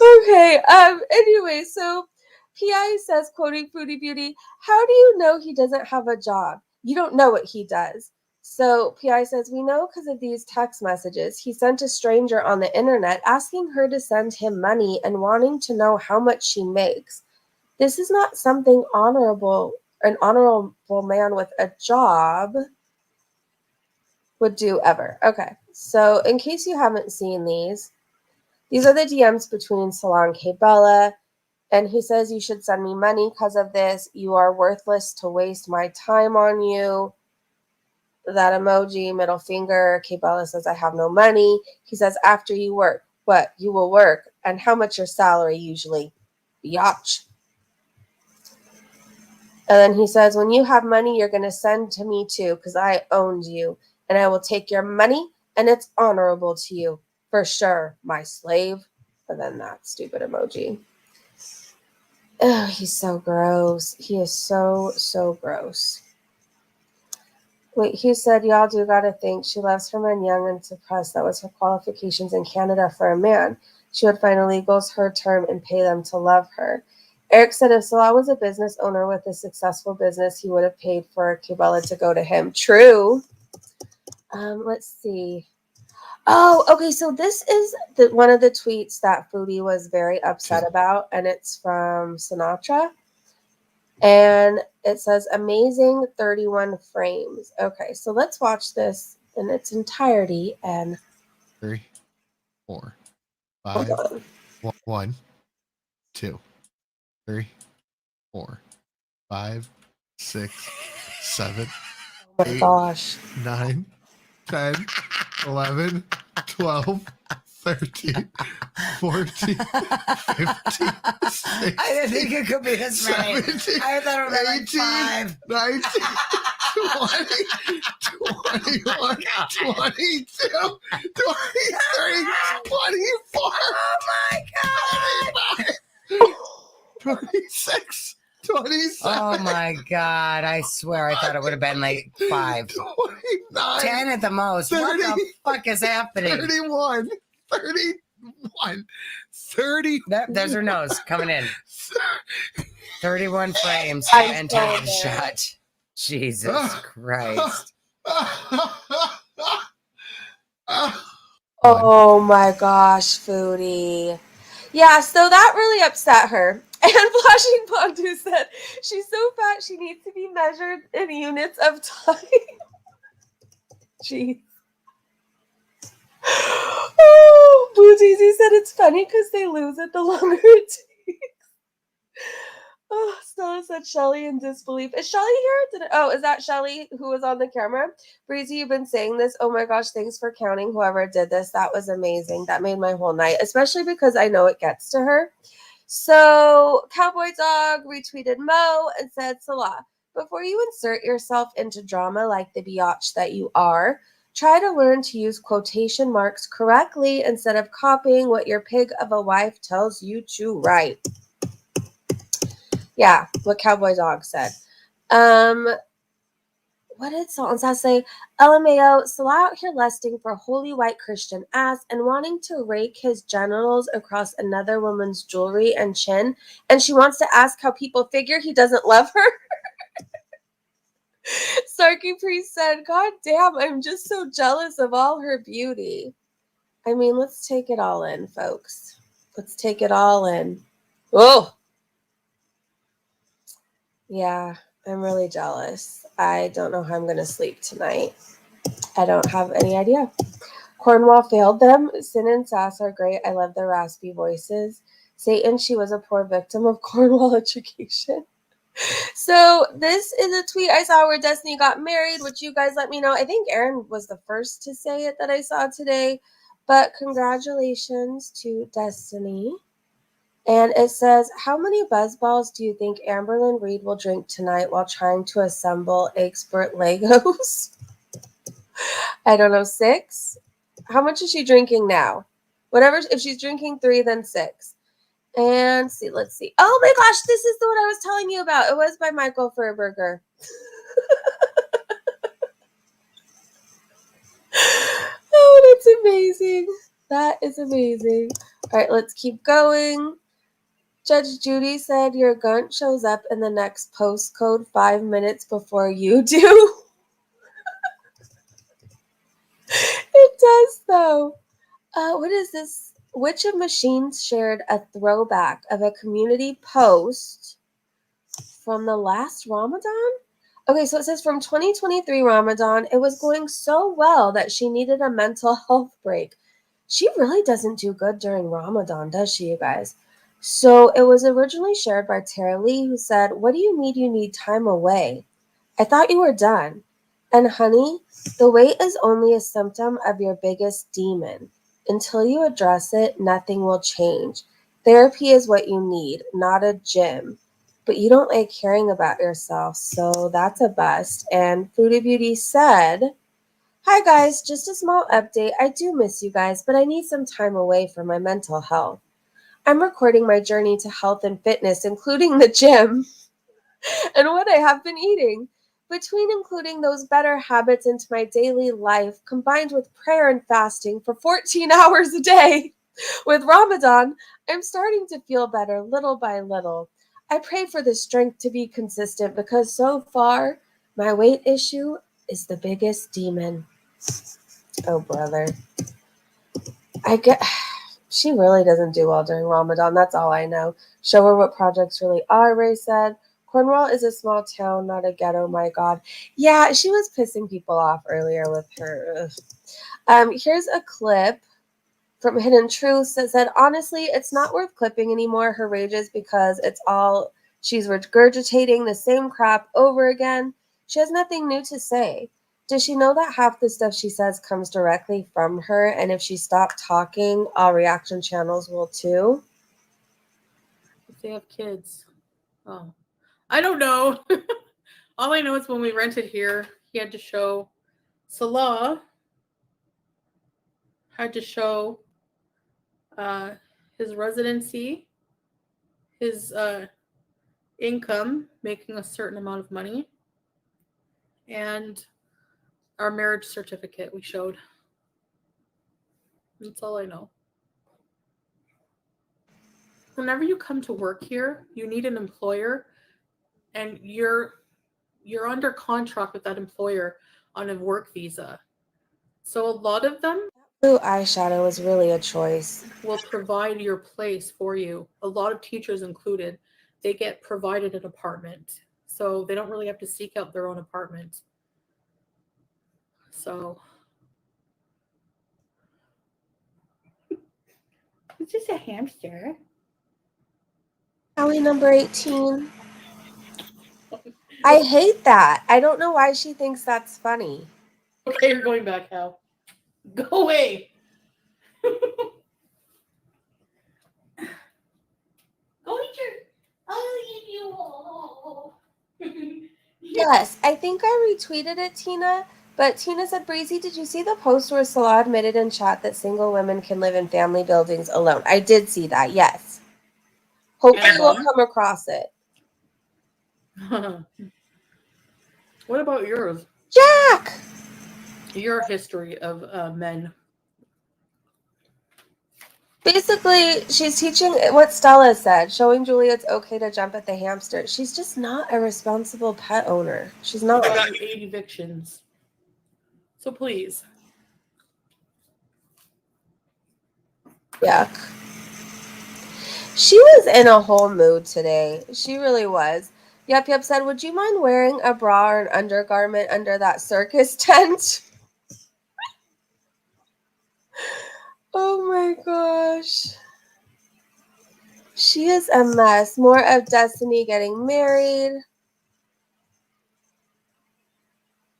Okay. Anyway, so PI says, quoting Foodie Beauty, "How do you know he doesn't have a job? You don't know what he does." So PI says, "We know because of these text messages. He sent a stranger on the internet asking her to send him money and wanting to know how much she makes. This is not something honorable. An honorable man with a job would do ever." Okay. So in case you haven't seen these are the DMs between Salah and Kay Bella. And he says, "You should send me money because of this. You are worthless to waste my time on you." That emoji, middle finger. Kay Bella says, "I have no money." He says, "After you work." "What? You will work. And how much your salary usually?" "Biatch." And then he says, "When you have money, you're going to send to me too because I owned you. And I will take your money and it's honorable to you. For sure, my slave." And then that stupid emoji. Oh, he's so gross. He is so, so gross. Wait, he said, "Y'all do gotta think she loves her men young and suppressed. That was her qualifications in Canada for a man. She would find illegals her term and pay them to love her." Eric said, "If Salah was a business owner with a successful business, he would have paid for Kibela to go to him." True. Let's see. Oh, okay. So this is one of the tweets that Foodie was very upset about, and it's from Sinatra. And it says, "Amazing 31 frames." Okay, so let's watch this in its entirety. And
3, 4, 5, 1, 2, 3, 4, 5, 6, 7,
oh my
8,
gosh.
9, 10, 11, 12, 13, 14, 15, 16,
I didn't think it could be this many.
17,
I thought it was like
18,
5.
19, 20, 21, 22, 23, 24.
Oh my God.
26, 27.
Oh my God. I swear I thought it would have been like 5.
29.
10 at the most.
30,
What the fuck is happening?
31. 31. 30.
There's her nose coming in. 31 frames
I
and
saw
time
that.
shut. Jesus Christ.
Oh my gosh, Foodie. Yeah, so that really upset her. And Flashing Pondu said she's so fat she needs to be measured in units of time. Jeez. Oh, Boozizi said it's funny because they lose it the longer it takes. Oh, Stella said Shelly in disbelief. Is Shelly here? Is that Shelly who was on the camera? Breezy, you've been saying this. Oh my gosh, thanks for counting whoever did this. That was amazing. That made my whole night, especially because I know it gets to her. So Cowboy Dog retweeted Mo and said, Salah, before you insert yourself into drama like the biatch that you are, try to learn to use quotation marks correctly instead of copying what your pig of a wife tells you to write. Yeah, what Cowboy Dog said. What did Sultan say? LMAO, Salah out here lusting for holy white Christian ass and wanting to rake his genitals across another woman's jewelry and chin, and she wants to ask how people figure he doesn't love her. Sarky Priest said, God damn, I'm just so jealous of all her beauty. I mean, let's take it all in, folks. Let's take it all in. Oh! Yeah, I'm really jealous. I don't know how I'm going to sleep tonight. I don't have any idea. Cornwall failed them. Sin and Sass are great. I love their raspy voices. Satan, she was a poor victim of Cornwall education. So this is a tweet I saw where Destiny got married, which you guys let me know. I think Aaron was the first to say it that I saw today. But congratulations to Destiny. And it says, how many buzzballs do you think Amberlynn Reed will drink tonight while trying to assemble expert Legos? I don't know, 6? How much is she drinking now? Whatever, if she's drinking 3, then 6. And let's see. Oh my gosh, this is the one I was telling you about. It was by Michael Furberger. Oh, that's amazing. That is amazing. All right, let's keep going. Judge Judy said your gunt shows up in the next postcode 5 minutes before you do. It does, though. What is this? Which of machines shared a throwback of a community post from the last Ramadan? Okay, so it says from 2023 Ramadan, it was going so well that she needed a mental health break. She really doesn't do good during Ramadan, does she, you guys? So it was originally shared by Tara Lee, who said, what do you mean you need time away? I thought you were done. And honey, the weight is only a symptom of your biggest demon. Until you address it, nothing will change. Therapy is what you need, not a gym. But you don't like caring about yourself, so that's a bust. And Foodie Beauty said, hi guys, just a small update. I do miss you guys, but I need some time away from my mental health. I'm recording my journey to health and fitness, including the gym, and what I have been eating. Between including those better habits into my daily life, combined with prayer and fasting for 14 hours a day, with Ramadan, I'm starting to feel better little by little. I pray for the strength to be consistent because so far, my weight issue is the biggest demon. Oh, brother. She really doesn't do well during Ramadan. That's all I know. Show her what projects really are, Ray said. Cornwall is a small town, not a ghetto, my God. Yeah, she was pissing people off earlier with her. Here's a clip from Hidden Truths that said, honestly, it's not worth clipping anymore, her rages, because she's regurgitating the same crap over again. She has nothing new to say. Does she know that half the stuff she says comes directly from her, and if she stopped talking, all reaction channels will too?
If they have kids. Oh. I don't know. All I know is when we rented here, he had to show Salah had to show his residency, his income, making a certain amount of money, and our marriage certificate we showed. That's all I know. Whenever you come to work here, you need an employer, and you're under contract with that employer on a work visa. So a lot of them
Blue eyeshadow is really a choice.
will provide your place for you. A lot of teachers included, they get provided an apartment. So they don't really have to seek out their own apartment. So it's just a hamster.
Allie number 18. I hate that. I don't know why she thinks that's funny.
Okay, you're going back now. Go away.
Go eat your. I'll eat you.
Yes, I think I retweeted it, Tina. But Tina said, Breezy, did you see the post where Salah admitted in chat that single women can live in family buildings alone? I did see that, yes. Hopefully we'll come across it.
What about yours?
Jack!
Your history of men.
Basically, she's teaching what Stella said, showing Julia it's okay to jump at the hamster. She's just not a responsible pet owner. She's not.
I got you 8 evictions. So please.
Yuck. She was in a whole mood today. She really was. Yep said, would you mind wearing a bra or an undergarment under that circus tent? Oh my gosh. She is a mess. More of Destiny getting married.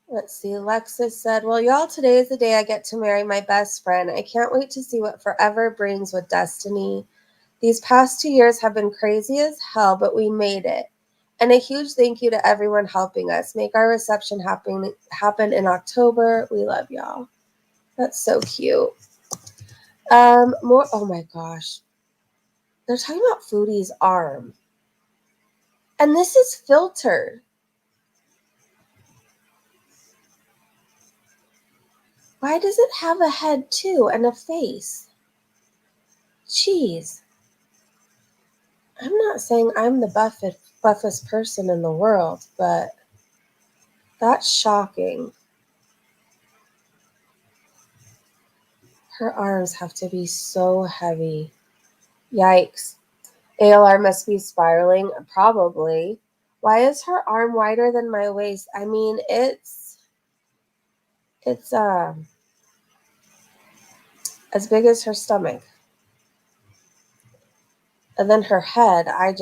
Let's see. Alexis said, well, y'all, today is the day I get to marry my best friend. I can't wait to see what forever brings with Destiny. These past 2 years have been crazy as hell, but we made it. And a huge thank you to everyone helping us make our reception happen in October. We love y'all. That's so cute. More. Oh my gosh. They're talking about Foodie's arm. And this is filtered. Why does it have a head too and a face? Jeez. I'm not saying I'm the buffest person in the world, but that's shocking. Her arms have to be so heavy. Yikes. ALR must be spiraling. Probably. Why is her arm wider than my waist? I mean, it's as big as her stomach. And then her head, I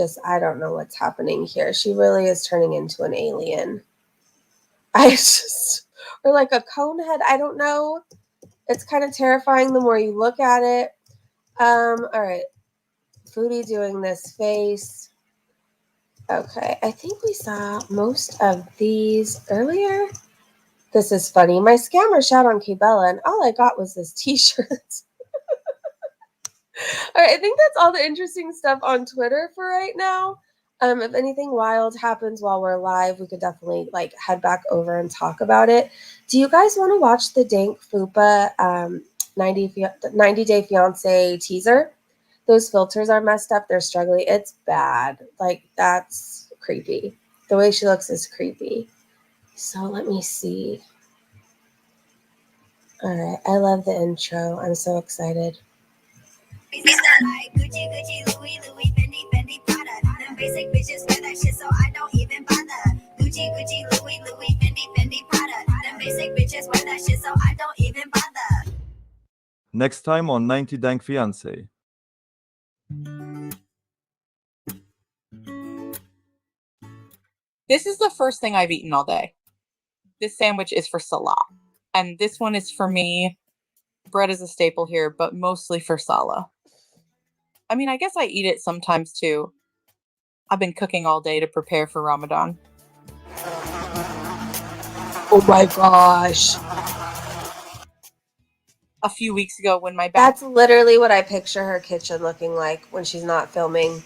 don't know what's happening here. She really is turning into an alien. Or like a cone head. I don't know. It's kind of terrifying the more you look at it. All right. Foodie doing this face. Okay. I think we saw most of these earlier. This is funny. My scammer shot on Kibella, and all I got was this t-shirt. All right, I think that's all the interesting stuff on Twitter for right now. If anything wild happens while we're live, we could definitely head back over and talk about it. Do you guys want to watch the Dank Fupa 90 Day Fiance teaser? Those filters are messed up. They're struggling. It's bad. That's creepy. The way she looks is creepy. So let me see. All right, I love the intro. I'm so excited.
Gucci, Louis, Fendi, Prada. Them basic bitches wear that shit, so I don't even bother. Gucci, Louis, Fendi, Prada. Them basic bitches wear that shit, so I don't even bother.
Next time on 90 Dank Fiance.
This is the first thing I've eaten all day. This sandwich is for Salah. And this one is for me. Bread is a staple here, but mostly for Salah. I mean, I guess I eat it sometimes too. I've been cooking all day to prepare for Ramadan.
Oh my gosh.
A few weeks ago when my back...
That's literally what I picture her kitchen looking like when she's not filming.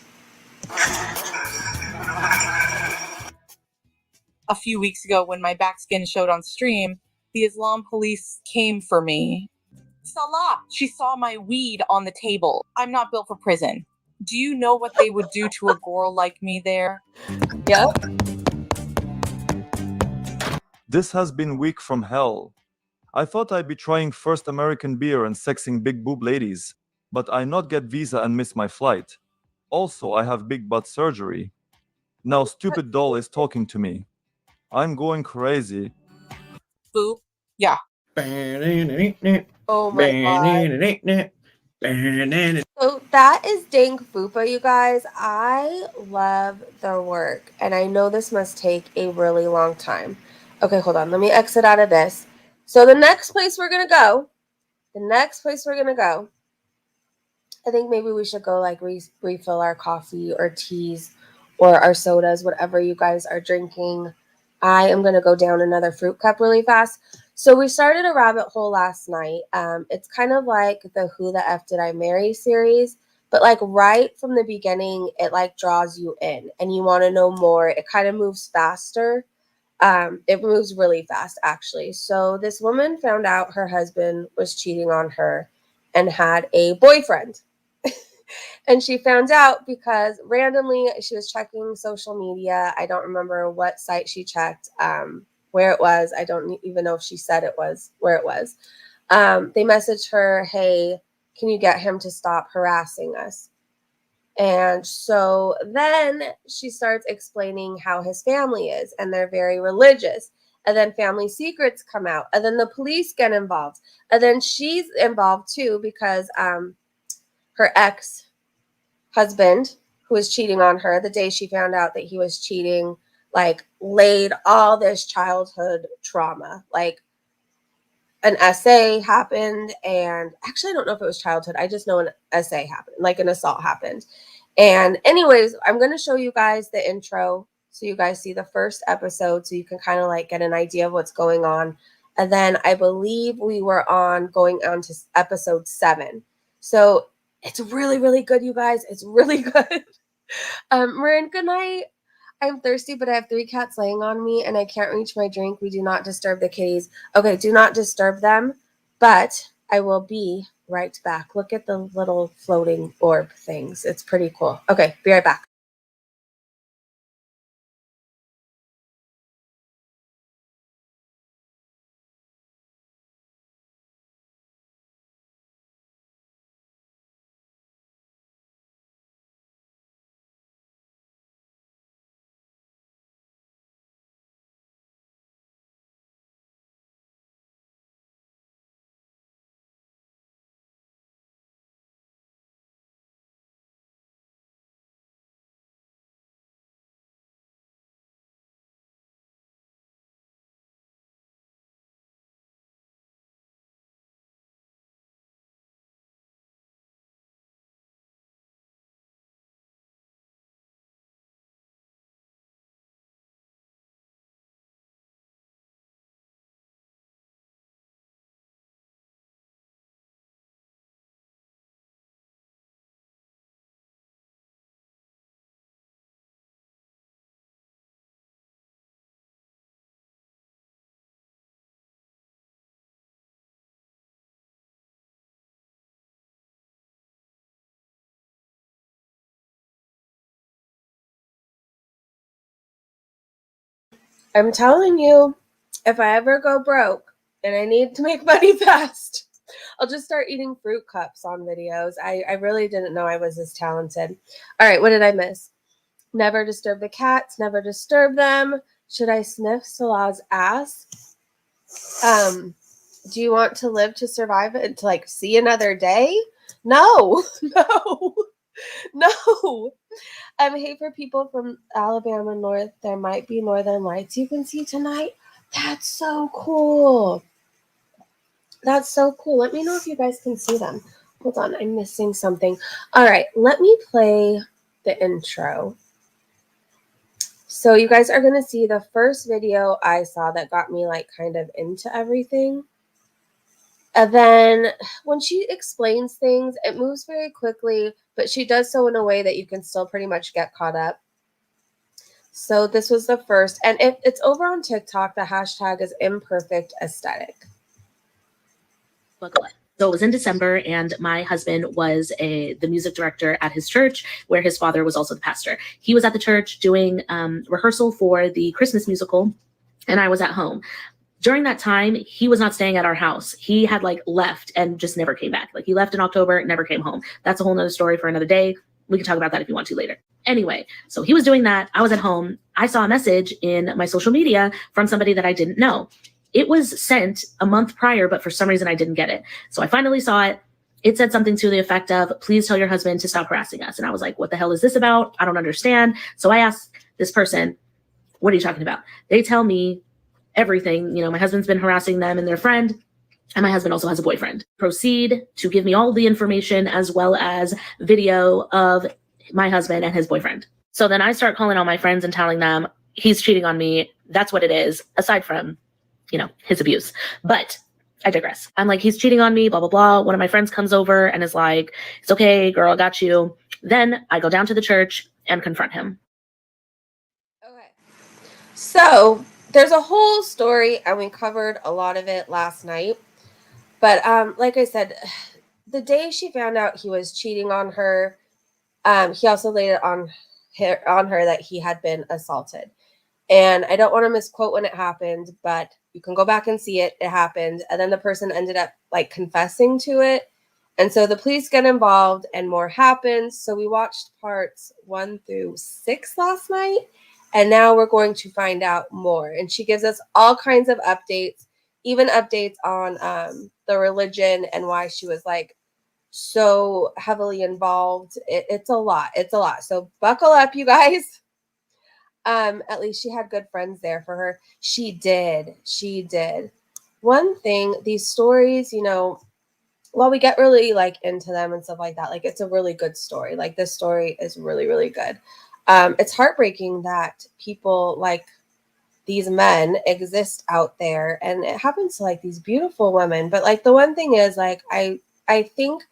A few weeks ago when my back skin showed on stream, the Islam police came for me. Salah, she saw my weed on the table. I'm not built for prison. Do you know what they would do to a girl like me there?
Yep.
This has been week from hell. I thought I'd be trying first American beer and sexing big boob ladies, but I not get visa and miss my flight. Also, I have big butt surgery. Now stupid doll is talking to me. I'm going crazy.
Boo. Yeah.
Oh my god. So that is Dank Fupa, you guys. I love their work, and I know this must take a really long time. Okay, hold on. Let me exit out of this. So the next place we're going to go, I think maybe we should go like refill our coffee or teas or our sodas, whatever you guys are drinking. I am going to go down another fruit cup really fast. So we started a rabbit hole last night. It's kind of like the Who the F Did I Marry series, but like right from the beginning, it like draws you in and you want to know more. It kind of moves faster. It moves really fast, actually. So this woman found out her husband was cheating on her and had a boyfriend. And she found out because randomly she was checking social media. I don't remember what site she checked, where it was. I don't even know if she said it was where it was. They messaged her, hey, can you get him to stop harassing us? And so then she starts explaining how his family is, and they're very religious. And then family secrets come out, and then the police get involved. And then she's involved too because her ex-husband, who was cheating on her, the day she found out that he was cheating, like laid all this childhood trauma. Like an essay happened, and actually I don't know if it was childhood. I just know an essay happened, like an assault happened. And anyways, I'm going to show you guys the intro so you guys see the first episode so you can kind of like get an idea of what's going on. And then I believe we were going on to episode 7. So it's really, really good, you guys. It's really good. Marin, good night. I'm thirsty, but I have 3 cats laying on me and I can't reach my drink. We do not disturb the kitties. Okay, do not disturb them, but I will be right back. Look at the little floating orb things. It's pretty cool. Okay, be right back. I'm telling you, if I ever go broke and I need to make money fast, I'll just start eating fruit cups on videos. I really didn't know I was this talented. All right, what did I miss? Never disturb the cats. Never disturb them. Should I sniff Salah's ass? Do you want to live to survive it and to like see another day? No, no, no. Hey, for people from Alabama North, there might be northern lights you can see tonight. That's so cool. That's so cool. Let me know if you guys can see them. Hold on, I'm missing something. All right, let me play the intro. So you guys are going to see the first video I saw that got me like kind of into everything. And then when she explains things, it moves very quickly, but she does so in a way that you can still pretty much get caught up. So this was the first, and if it's over on TikTok, the hashtag is imperfect aesthetic.
Buckle up. So it was in December, and my husband was the music director at his church, where his father was also the pastor. He was at the church doing rehearsal for the Christmas musical, and I was at home. During that time, he was not staying at our house. He had like left and just never came back. Like he left in October, never came home. That's a whole nother story for another day. We can talk about that if you want to later. Anyway, so he was doing that. I was at home. I saw a message in my social media from somebody that I didn't know. It was sent a month prior, but for some reason I didn't get it. So I finally saw it. It said something to the effect of, please tell your husband to stop harassing us. And I was like, what the hell is this about? I don't understand. So I asked this person, what are you talking about? They tell me everything. You know, my husband's been harassing them and their friend, and my husband also has a boyfriend. Proceed to give me all the information as well as video of my husband and his boyfriend. So then I start calling all my friends and telling them he's cheating on me. That's what it is, aside from, you know, his abuse. But I digress. I'm like, he's cheating on me, blah, blah, blah. One of my friends comes over and is like, it's okay, girl, I got you. Then I go down to the church and confront him.
Okay. So there's a whole story, and we covered a lot of it last night. But like I said, the day she found out he was cheating on her, he also laid it on her that he had been assaulted. And I don't want to misquote when it happened, but you can go back and see it. It happened. And then the person ended up like confessing to it. And so the police get involved and more happens. So we watched parts 1 through 6 last night. And now we're going to find out more. And she gives us all kinds of updates, even updates on the religion and why she was like so heavily involved. It's a lot. It's a lot. So buckle up, you guys. At least she had good friends there for her. She did. She did. One thing, these stories, you know, while we get really like into them and stuff like that, like it's a really good story. Like this story is really, really good. It's heartbreaking that people like these men exist out there, and it happens to like these beautiful women. But like the one thing is like, I think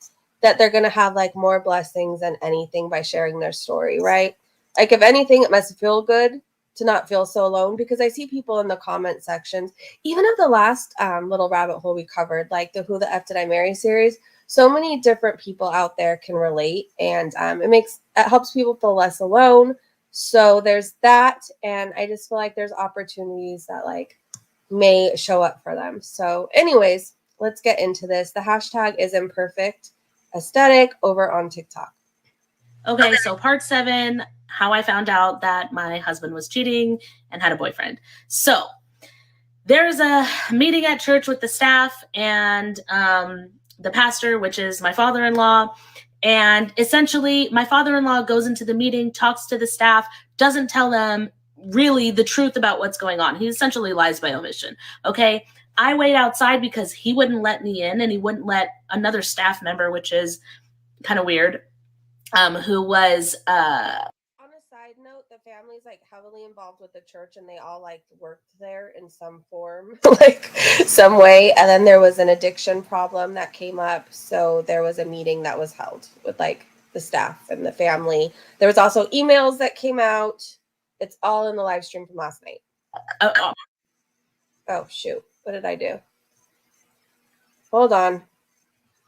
that they're going to have like more blessings than anything by sharing their story, right? Like if anything, it must feel good to not feel so alone, because I see people in the comment sections, even of the last little rabbit hole we covered, like the Who the F Did I Marry series. So many different people out there can relate, and it helps people feel less alone. So there's that, and I just feel like there's opportunities that like may show up for them. So anyways, let's get into this. The hashtag is imperfect aesthetic over on TikTok.
Okay, so part 7, how I found out that my husband was cheating and had a boyfriend. So there's a meeting at church with the staff and the pastor, which is my father-in-law. And essentially, my father-in-law goes into the meeting, talks to the staff, doesn't tell them really the truth about what's going on. He essentially lies by omission. Okay, I wait outside because he wouldn't let me in, and he wouldn't let another staff member, which is kind of weird, who was
On a side note, the family's like heavily involved with the church, and they all like worked there in some form, like some way. And then there was an addiction problem that came up, so there was a meeting that was held with like the staff and the family. There was also emails that came out. It's all in the live stream from last night. Oh shoot, what did I do? Hold on.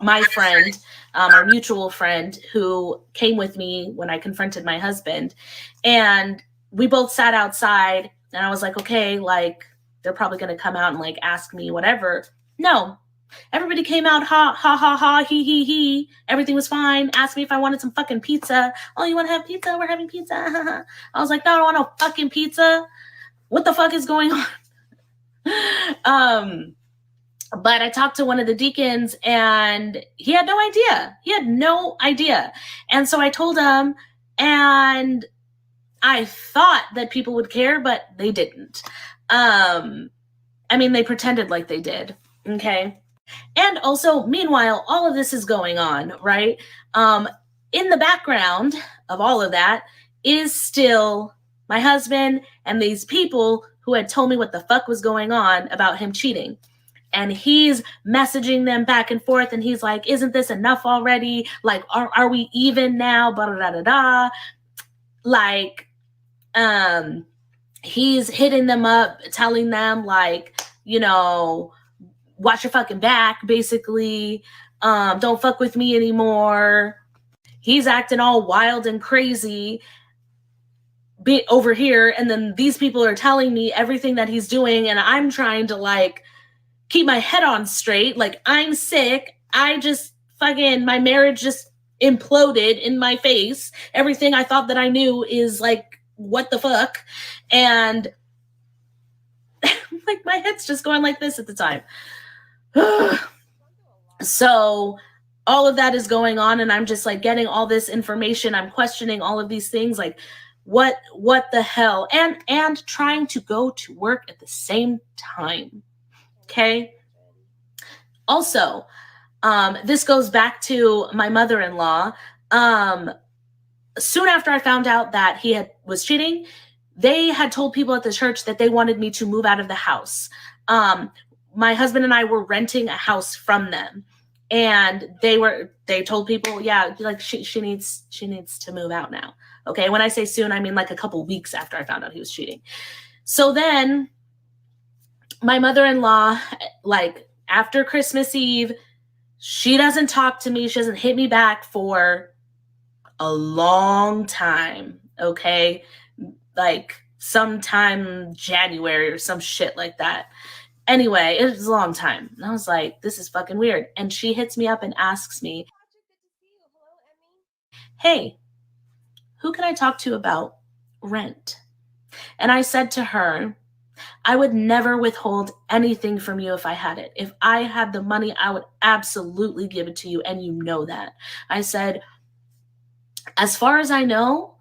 My friend, our mutual friend, who came with me when I confronted my husband, and we both sat outside, and I was like, okay, like they're probably going to come out and like ask me whatever. No, everybody came out, ha, ha, ha, ha, he, he. Everything was fine. Asked me if I wanted some fucking pizza. Oh, you want to have pizza? We're having pizza. I was like, no, I don't want no fucking pizza. What the fuck is going on? But I talked to one of the deacons, and he had no idea. He had no idea. And so I told him, and I thought that people would care, but they didn't. I mean, they pretended like they did. Okay. And also, meanwhile, all of this is going on, right? In the background of all of that is still my husband and these people who had told me what the fuck was going on about him cheating. And he's messaging them back and forth, and he's like, isn't this enough already? Like, are we even now? Blah, da, da, da. Like, he's hitting them up, telling them, like, you know, watch your fucking back, basically. Don't fuck with me anymore. He's acting all wild and crazy over here, and then these people are telling me everything that he's doing, and I'm trying to, like, keep my head on straight. Like, I'm sick. I just fucking, my marriage just imploded in my face. Everything I thought that I knew is like, what the fuck? And like, my head's just going like this at the time. So all of that is going on, and I'm just like getting all this information. I'm questioning all of these things, like, what the hell? And trying to go to work at the same time. Okay. Also, this goes back to my mother-in-law. Soon after I found out that he was cheating, they had told people at the church that they wanted me to move out of the house. My husband and I were renting a house from them, and they told people, yeah, like she needs to move out now. Okay. When I say soon, I mean like a couple weeks after I found out he was cheating. So then my mother-in-law, like after Christmas Eve, she doesn't talk to me. She doesn't hit me back for a long time. Okay. Like sometime January or some shit like that. Anyway, it was a long time. And I was like, this is fucking weird. And she hits me up and asks me, hey, who can I talk to about rent? And I said to her, I would never withhold anything from you if I had it. If I had the money, I would absolutely give it to you. And you know that. I said, as far as I know,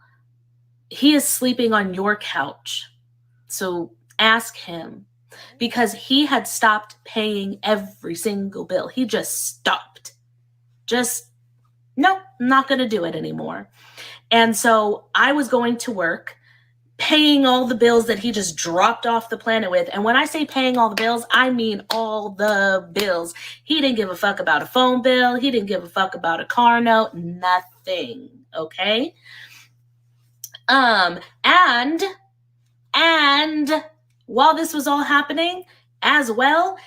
he is sleeping on your couch. So ask him, because he had stopped paying every single bill. He just stopped. No, I'm not going to do it anymore. And so I was going to work, paying all the bills that he just dropped off the planet with. And when I say paying all the bills, I mean all the bills. He didn't give a fuck about a phone bill. He didn't give a fuck about a car note, nothing. Okay. And while this was all happening as well,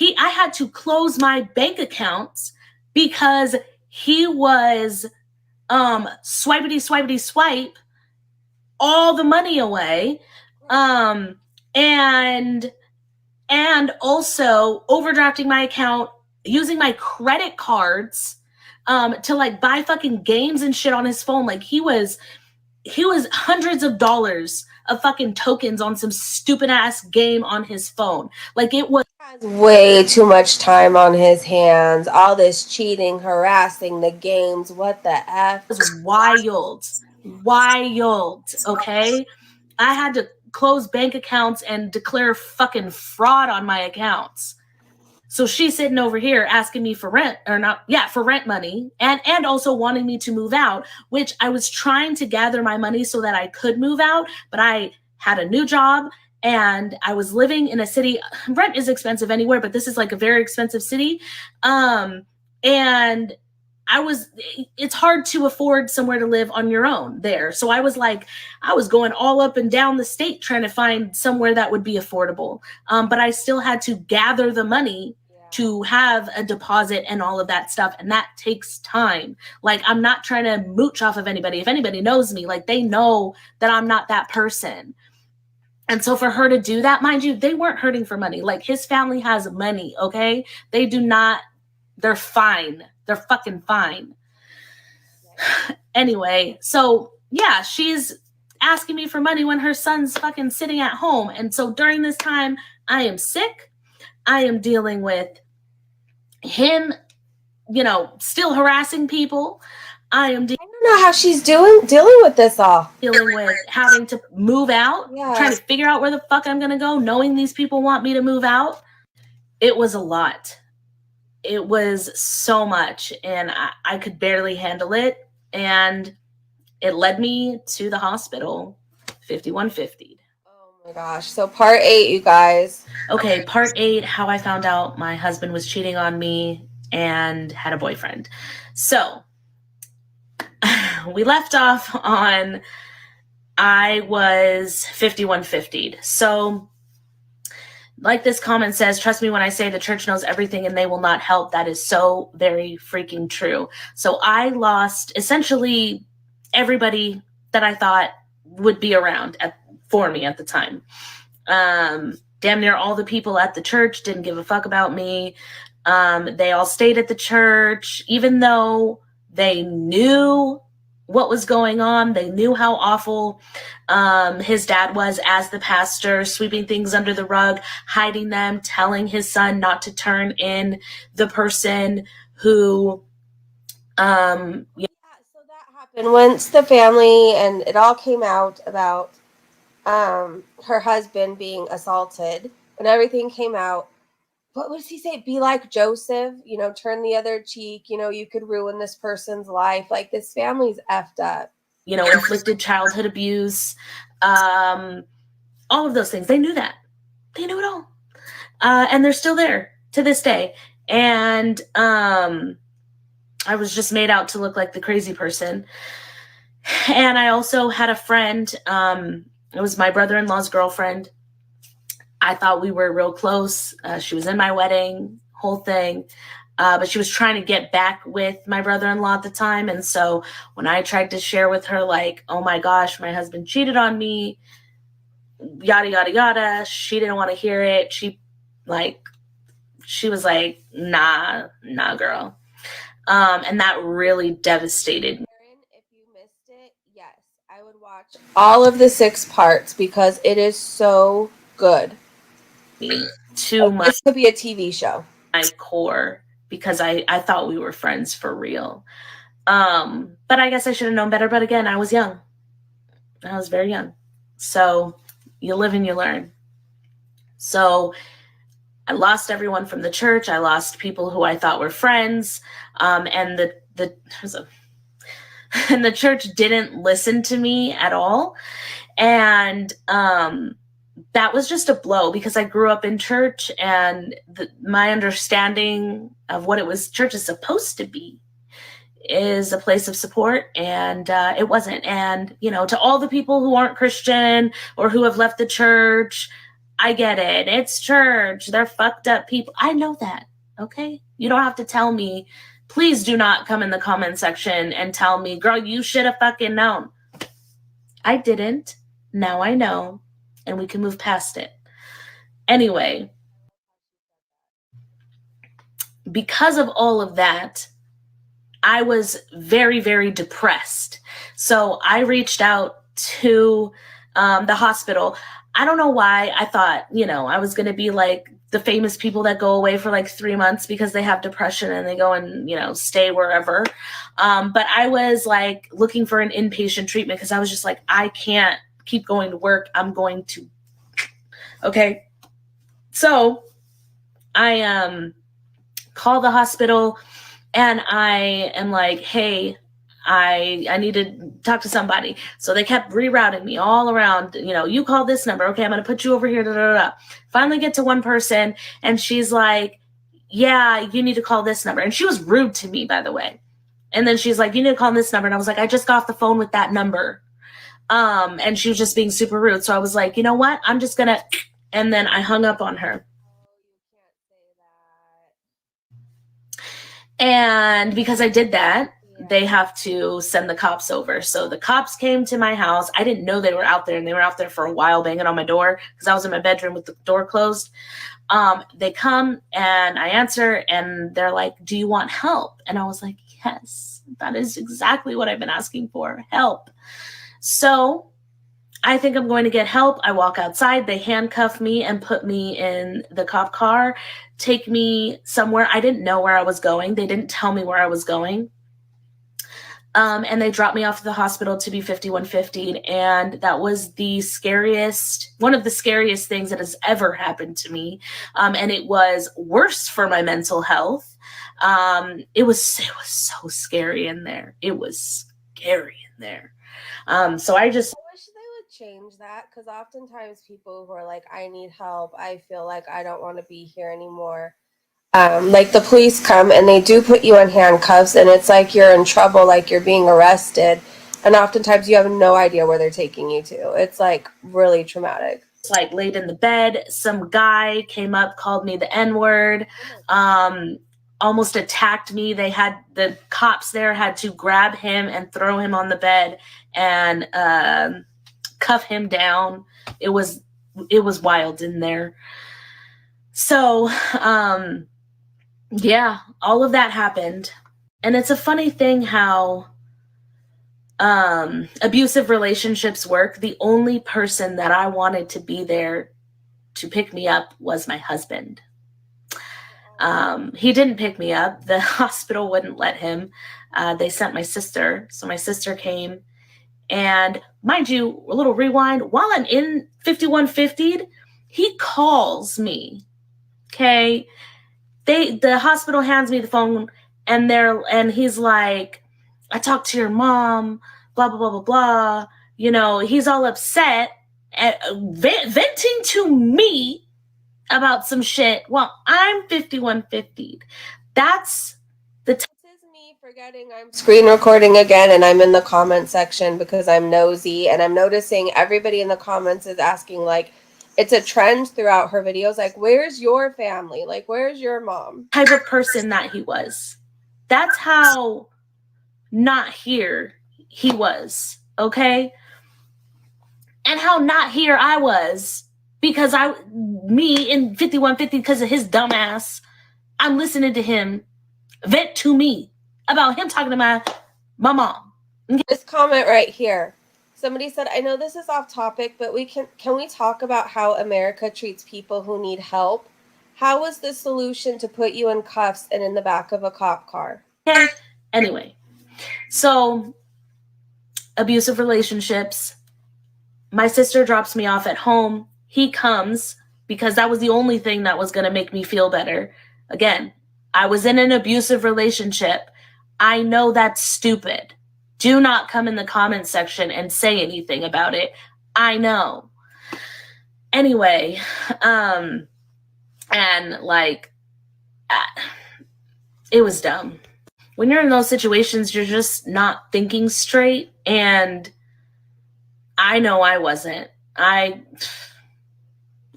I had to close my bank accounts because he was swipey swipe all the money away, and also overdrafting my account, using my credit cards to like buy fucking games and shit on his phone. Like he was hundreds of dollars of fucking tokens on some stupid ass game on his phone. Like it was
way too much time on his hands. All this cheating, harassing, the games. What the F?
It was wild. Okay. I had to close bank accounts and declare fucking fraud on my accounts. So she's sitting over here asking me for rent for rent money and also wanting me to move out, which I was trying to gather my money so that I could move out, but I had a new job and I was living in a city. Rent is expensive anywhere, but this is like a very expensive city. And it's hard to afford somewhere to live on your own there. So I was going all up and down the state trying to find somewhere that would be affordable. But I still had to gather the money to have a deposit and all of that stuff. And that takes time. Like, I'm not trying to mooch off of anybody. If anybody knows me, like, they know that I'm not that person. And so for her to do that, mind you, they weren't hurting for money. Like, his family has money, okay? They do not, they're fine. They're fucking fine. Anyway, so yeah, she's asking me for money when her son's fucking sitting at home. And so during this time, I am sick. I am dealing with him, still harassing people. I am
I don't know how she's dealing with this all.
dealing with having to move out, trying to figure out where the fuck I'm gonna go, knowing these people want me to move out. It was a lot. It was so much, and I could barely handle it. And it led me to the hospital, 5150.
Oh my gosh. So part 8, you guys.
Okay, part 8, how I found out my husband was cheating on me and had a boyfriend. So we left off on I was 5150'd. So like this comment says, trust me when I say the church knows everything and they will not help. That is so very freaking true. So I lost essentially everybody that I thought would be around for me at the time. Damn near all the people at the church didn't give a fuck about me. They all stayed at the church, even though they knew what was going on. They knew how awful his dad was as the pastor, sweeping things under the rug, hiding them, telling his son not to turn in the person who
So that happened once the family and it all came out about her husband being assaulted, and everything came out. What does he say? Be like Joseph, turn the other cheek, you could ruin this person's life. Like, this family's effed up.
Inflicted childhood abuse, all of those things. They knew that. They knew it all. And they're still there to this day. And I was just made out to look like the crazy person. And I also had a friend, it was my brother-in-law's girlfriend. I thought we were real close. She was in my wedding, whole thing. But she was trying to get back with my brother-in-law at the time. And so when I tried to share with her, like, oh my gosh, my husband cheated on me, yada, yada, yada, she didn't want to hear it. She was like, nah, girl. And that really devastated me.
If you missed it, yes, I would watch all of the 6 parts because it is so good.
Too much.
This could be a TV show.
My core, because I thought we were friends for real. But I guess I should have known better. But again, I was young. I was very young. So you live and you learn. So I lost everyone from the church. I lost people who I thought were friends. And the church didn't listen to me at all. And that was just a blow because I grew up in church, and my understanding of what church is supposed to be is a place of support, and it wasn't. And, to all the people who aren't Christian or who have left the church, I get it. It's church. They're fucked up people. I know that. Okay. You don't have to tell me. Please do not come in the comment section and tell me, girl, you should have fucking known. I didn't. Now I know. And we can move past it. Anyway, because of all of that, I was very, very depressed. So I reached out to the hospital. I don't know why. I thought, I was going to be like the famous people that go away for like 3 months because they have depression and they go and, stay wherever. But I was like looking for an inpatient treatment because I was just like, I can't keep going to work. I'm going to. Okay. So I call the hospital and I am like, hey, I need to talk to somebody. So they kept rerouting me all around, you call this number. Okay, I'm going to put you over here. Da, da, da. Finally get to one person and she's like, yeah, you need to call this number. And she was rude to me, by the way. And then she's like, you need to call this number. And I was like, I just got off the phone with that number. And she was just being super rude. So I was like, you know what? I'm just going to, and then I hung up on her. And because I did that, they have to send the cops over. So the cops came to my house. I didn't know they were out there, and they were out there for a while banging on my door because I was in my bedroom with the door closed. They come and I answer and they're like, do you want help? And I was like, yes, that is exactly what I've been asking for, help. So I think I'm going to get help. I walk outside. They handcuff me and put me in the cop car, take me somewhere. I didn't know where I was going. They didn't tell me where I was going. And they dropped me off at the hospital to be 5150'd. And that was one of the scariest things that has ever happened to me. And it was worse for my mental health. It was so scary in there. It was scary in there. So I wish
they would change that, because oftentimes people who are like, I need help, I feel like I don't want to be here anymore. Like the police come and they do put you in handcuffs, and it's like you're in trouble, like you're being arrested, and oftentimes you have no idea where they're taking you to. It's like really traumatic.
It's like laid in the bed, some guy came up, called me the N-word, almost attacked me. The cops there had to grab him and throw him on the bed and cuff him down. It was wild in there. So yeah, all of that happened. And it's a funny thing how abusive relationships work. The only person that I wanted to be there to pick me up was my husband. He didn't pick me up. The hospital wouldn't let him. They sent my sister. So my sister came. And mind you, a little rewind, while I'm in 5150'd, he calls me. Okay. The hospital hands me the phone, and he's like, I talked to your mom, blah, blah, blah, blah, blah. You know, he's all upset, venting to me about some shit while I'm 5150'd. That's the
This is me forgetting I'm screen recording again, and I'm in the comment section because I'm nosy, and I'm noticing everybody in the comments is asking, like, it's a trend throughout her videos, like, where's your family? Like, where's your mom?
type of person that he was. That's how not here he was, okay? And how not here I was, because me in 5150, because of his dumbass, I'm listening to him vent to me about him talking to my mom. Okay?
This comment right here. Somebody said, I know this is off topic, but can we talk about how America treats people who need help? How was the solution to put you in cuffs and in the back of a cop car?
Okay. Anyway, so abusive relationships. My sister drops me off at home. He comes because that was the only thing that was going to make me feel better. Again, I was in an abusive relationship. I know that's stupid. Do not come in the comments section and say anything about it. I know. Anyway, and like, it was dumb. When you're in those situations, you're just not thinking straight. And I know I wasn't.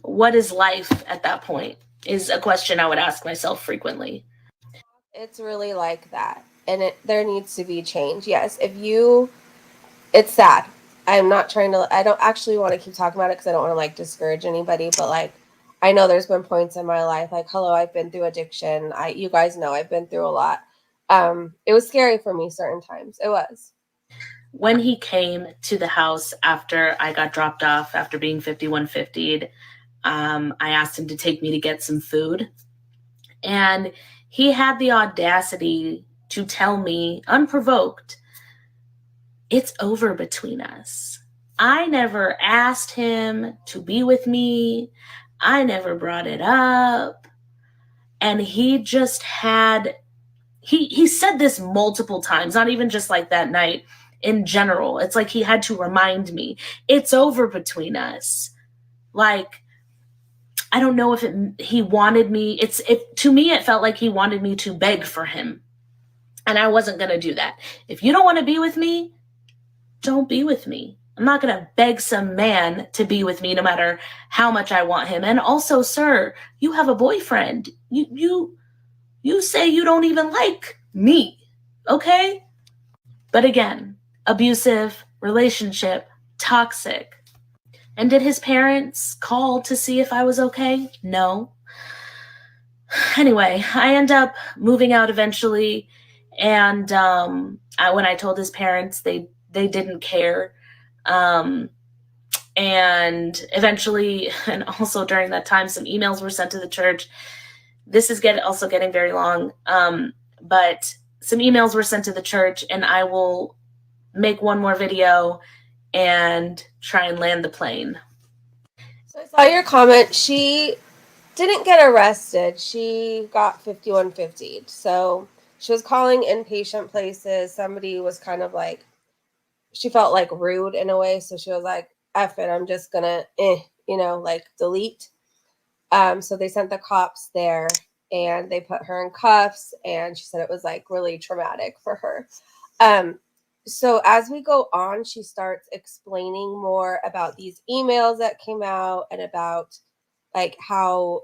What is life at that point is a question I would ask myself frequently.
It's really like that. And there needs to be change. Yes, it's sad. I don't actually want to keep talking about it because I don't want to like discourage anybody, but like, I know there's been points in my life, like, hello, I've been through addiction. You guys know I've been through a lot. It was scary for me certain times. It was.
When he came to the house after I got dropped off after being 5150'd, I asked him to take me to get some food. And he had the audacity to tell me, unprovoked, it's over between us. I never asked him to be with me. I never brought it up. And he just had, he said this multiple times, not even just like that night, in general. It's like he had to remind me, it's over between us. Like, I don't know if he wanted me. To me, it felt like he wanted me to beg for him. And I wasn't going to do that. If you don't want to be with me, don't be with me. I'm not going to beg some man to be with me no matter how much I want him. And also, sir, you have a boyfriend. You say you don't even like me. Okay? But again, abusive relationship, toxic. And did his parents call to see if I was okay? No. Anyway, I end up moving out eventually. And when I told his parents, they didn't care. And eventually, and also during that time, some emails were sent to the church. This is also getting very long. But some emails were sent to the church, and I will make one more video and try and land the plane.
So I saw your comment. She didn't get arrested. She got 5150'd. So she was calling inpatient places. Somebody was kind of like, she felt like rude in a way. So she was like, F it, I'm just gonna, like delete. So they sent the cops there and they put her in cuffs, and she said it was like really traumatic for her. So as we go on, she starts explaining more about these emails that came out and about like how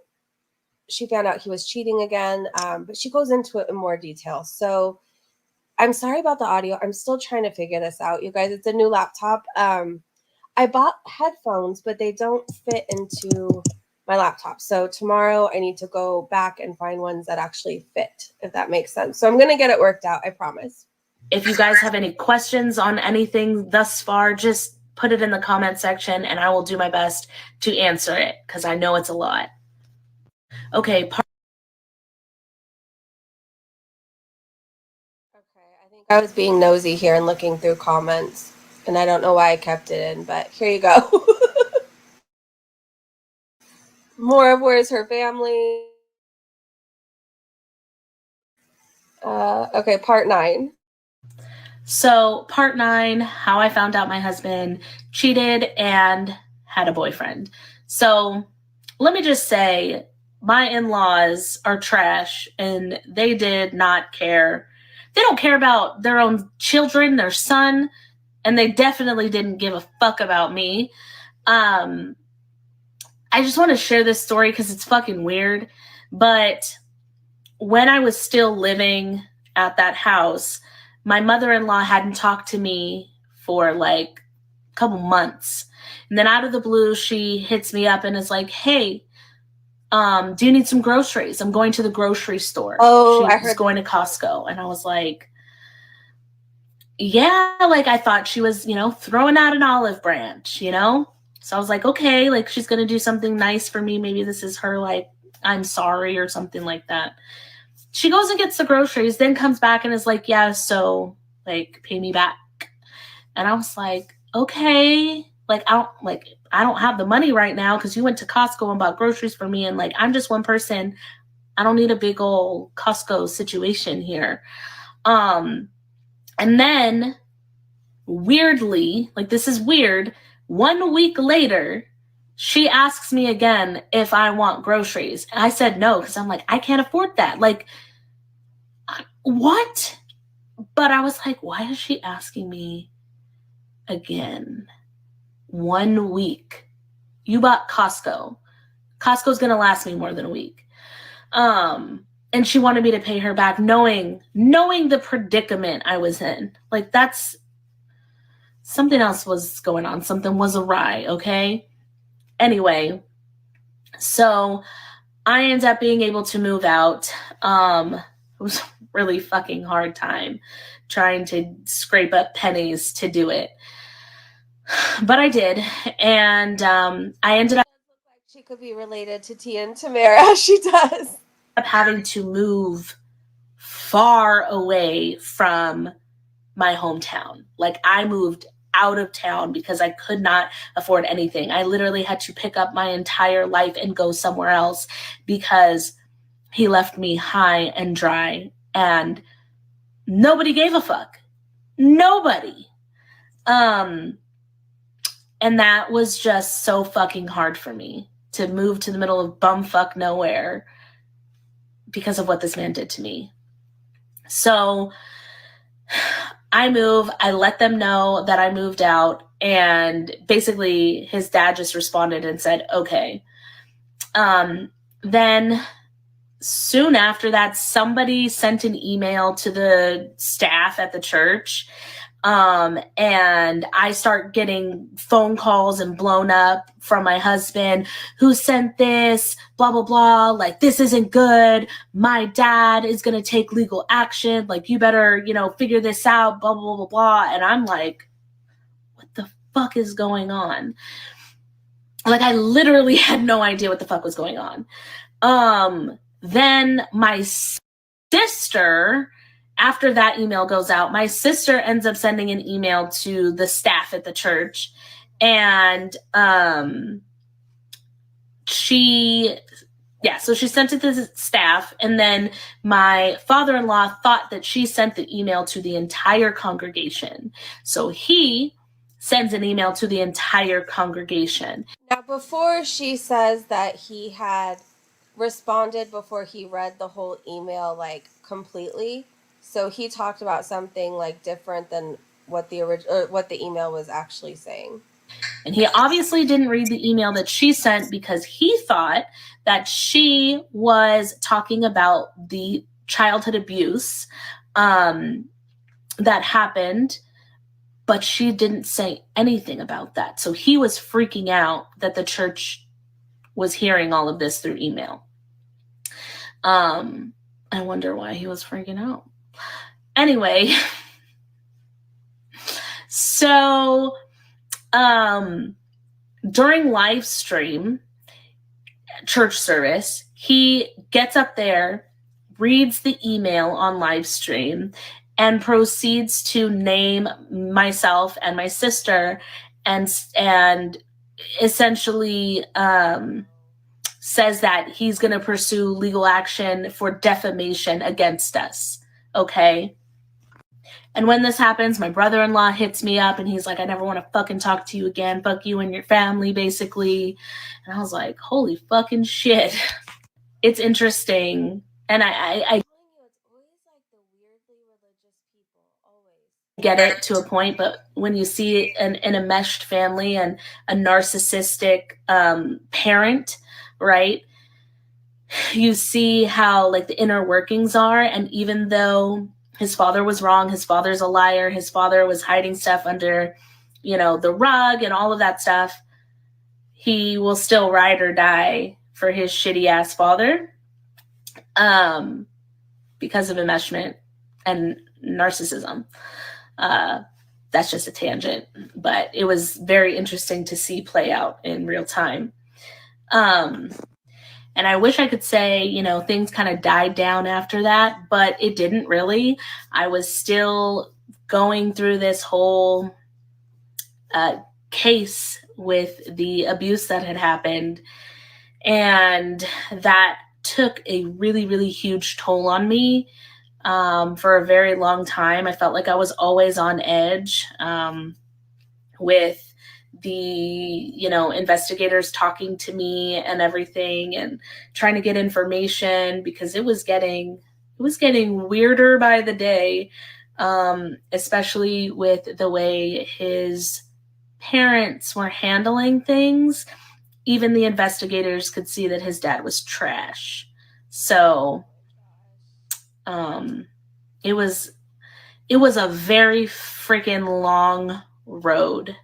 she found out he was cheating again. But she goes into it in more detail. So I'm sorry about the audio. I'm still trying to figure this out, you guys. It's a new laptop. I bought headphones, but they don't fit into my laptop. So tomorrow I need to go back and find ones that actually fit, if that makes sense. So I'm going to get it worked out, I promise.
If you guys have any questions on anything thus far, just put it in the comment section and I will do my best to answer it, because I know it's a lot. Okay.
Okay, I think I was being nosy here and looking through comments, and I don't know why I kept it in, but here you go. More of where's her family. Okay, part 9.
So part 9, how I found out my husband cheated and had a boyfriend. So let me just say, my in-laws are trash, and they did not care. They don't care about their own children, their son, and they definitely didn't give a fuck about me. I just want to share this story because it's fucking weird. But when I was still living at that house, my mother-in-law hadn't talked to me for like a couple months. And then out of the blue, she hits me up and is like, hey, do you need some groceries? I'm going to the grocery store.
Oh,
She
I
was
heard
going to Costco. And I was like, yeah, like I thought she was, throwing out an olive branch, So I was like, okay, like she's going to do something nice for me. Maybe this is her, like, I'm sorry or something like that. She goes and gets the groceries, then comes back and is like, yeah, so like pay me back. And I was like, okay, like I don't have the money right now because you went to Costco and bought groceries for me, and like I'm just one person. I don't need a big old Costco situation here. And then weirdly, like this is weird, 1 week later, she asks me again if I want groceries. And I said no, because I'm like, I can't afford that. Like, what? But I was like, why is she asking me again? 1 week. You bought Costco. Costco's going to last me more than a week. And she wanted me to pay her back, knowing the predicament I was in. Like, that's something else was going on. Something was awry, okay? Anyway, so I ended up being able to move out. It was a really fucking hard time trying to scrape up pennies to do it. But I did. And I ended up
she could be related to Tia and Tamara. She does.
Having to move far away from my hometown. Like I moved out of town because I could not afford anything. I literally had to pick up my entire life and go somewhere else because he left me high and dry and nobody gave a fuck. Nobody. And that was just so fucking hard for me to move to the middle of bumfuck nowhere because of what this man did to me. So I move, I let them know that I moved out, and basically his dad just responded and said, okay. Then soon after that, somebody sent an email to the staff at the church. And I start getting phone calls and blown up from my husband, who sent this, blah, blah, blah. Like, this isn't good. My dad is going to take legal action. Like, you better, figure this out, blah, blah, blah, blah. And I'm like, what the fuck is going on? Like, I literally had no idea what the fuck was going on. Then my sister after that email goes out, my sister ends up sending an email to the staff at the church, and so she sent it to the staff, and then my father-in-law thought that she sent the email to the entire congregation. So he sends an email to the entire congregation.
Now, before she says that he had responded before he read the whole email, like, completely, so he talked about something, like, different than what the email was actually saying.
And he obviously didn't read the email that she sent because he thought that she was talking about the childhood abuse that happened, but she didn't say anything about that. So he was freaking out that the church was hearing all of this through email. I wonder why he was freaking out. Anyway, so during live stream church service, he gets up there, reads the email on live stream, and proceeds to name myself and my sister, and essentially says that he's going to pursue legal action for defamation against us. Okay. And when this happens, my brother-in-law hits me up and he's like, I never want to fucking talk to you again. Fuck you and your family, basically. And I was like, holy fucking shit. It's interesting. And I get it to a point, but when you see an enmeshed family and a narcissistic parent, right, you see how, like, the inner workings are. And even though his father was wrong, his father's a liar, his father was hiding stuff under, the rug and all of that stuff, he will still ride or die for his shitty ass father because of enmeshment and narcissism. That's just a tangent, but it was very interesting to see play out in real time. And I wish I could say, things kind of died down after that, but it didn't really. I was still going through this whole case with the abuse that had happened. And that took a really, really huge toll on me for a very long time. I felt like I was always on edge with the investigators talking to me and everything, and trying to get information, because it was getting weirder by the day, especially with the way his parents were handling things. Even the investigators could see that his dad was trash. So it was a very freaking long road.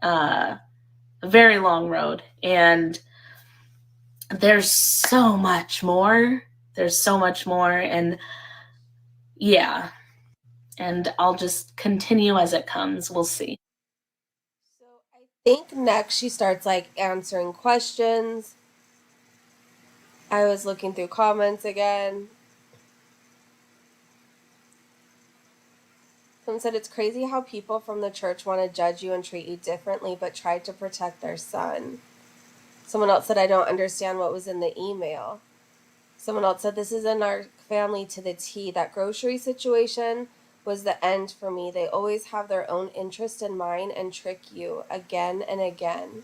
A very long road, and there's so much more. And yeah, and I'll just continue as it comes. We'll see.
So I think next she starts, like, answering questions. I was looking through comments again. Someone said, it's crazy how people from the church want to judge you and treat you differently, but tried to protect their son. Someone else said, I don't understand what was in the email. Someone else said, this is in our family to the T. That grocery situation was the end for me. They always have their own interest in mind and trick you again and again.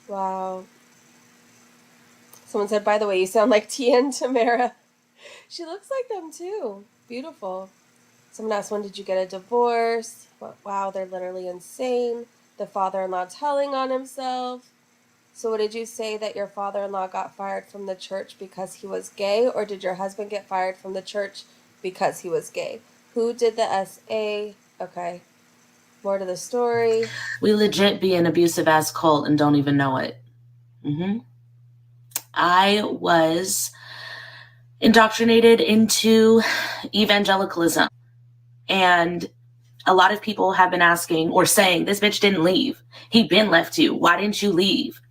Wow. Someone said, by the way, you sound like Tia and Tamara. She looks like them too. Beautiful. Someone asked, when did you get a divorce? Wow, they're literally insane. The father-in-law telling on himself. So what did you say, that your father-in-law got fired from the church because he was gay? Or did your husband get fired from the church because he was gay? Who did the SA? Okay. More to the story.
We legit be an abusive ass cult and don't even know it. I was indoctrinated into evangelicalism, and a lot of people have been asking or saying, this bitch didn't leave. He been left you. Why didn't you leave?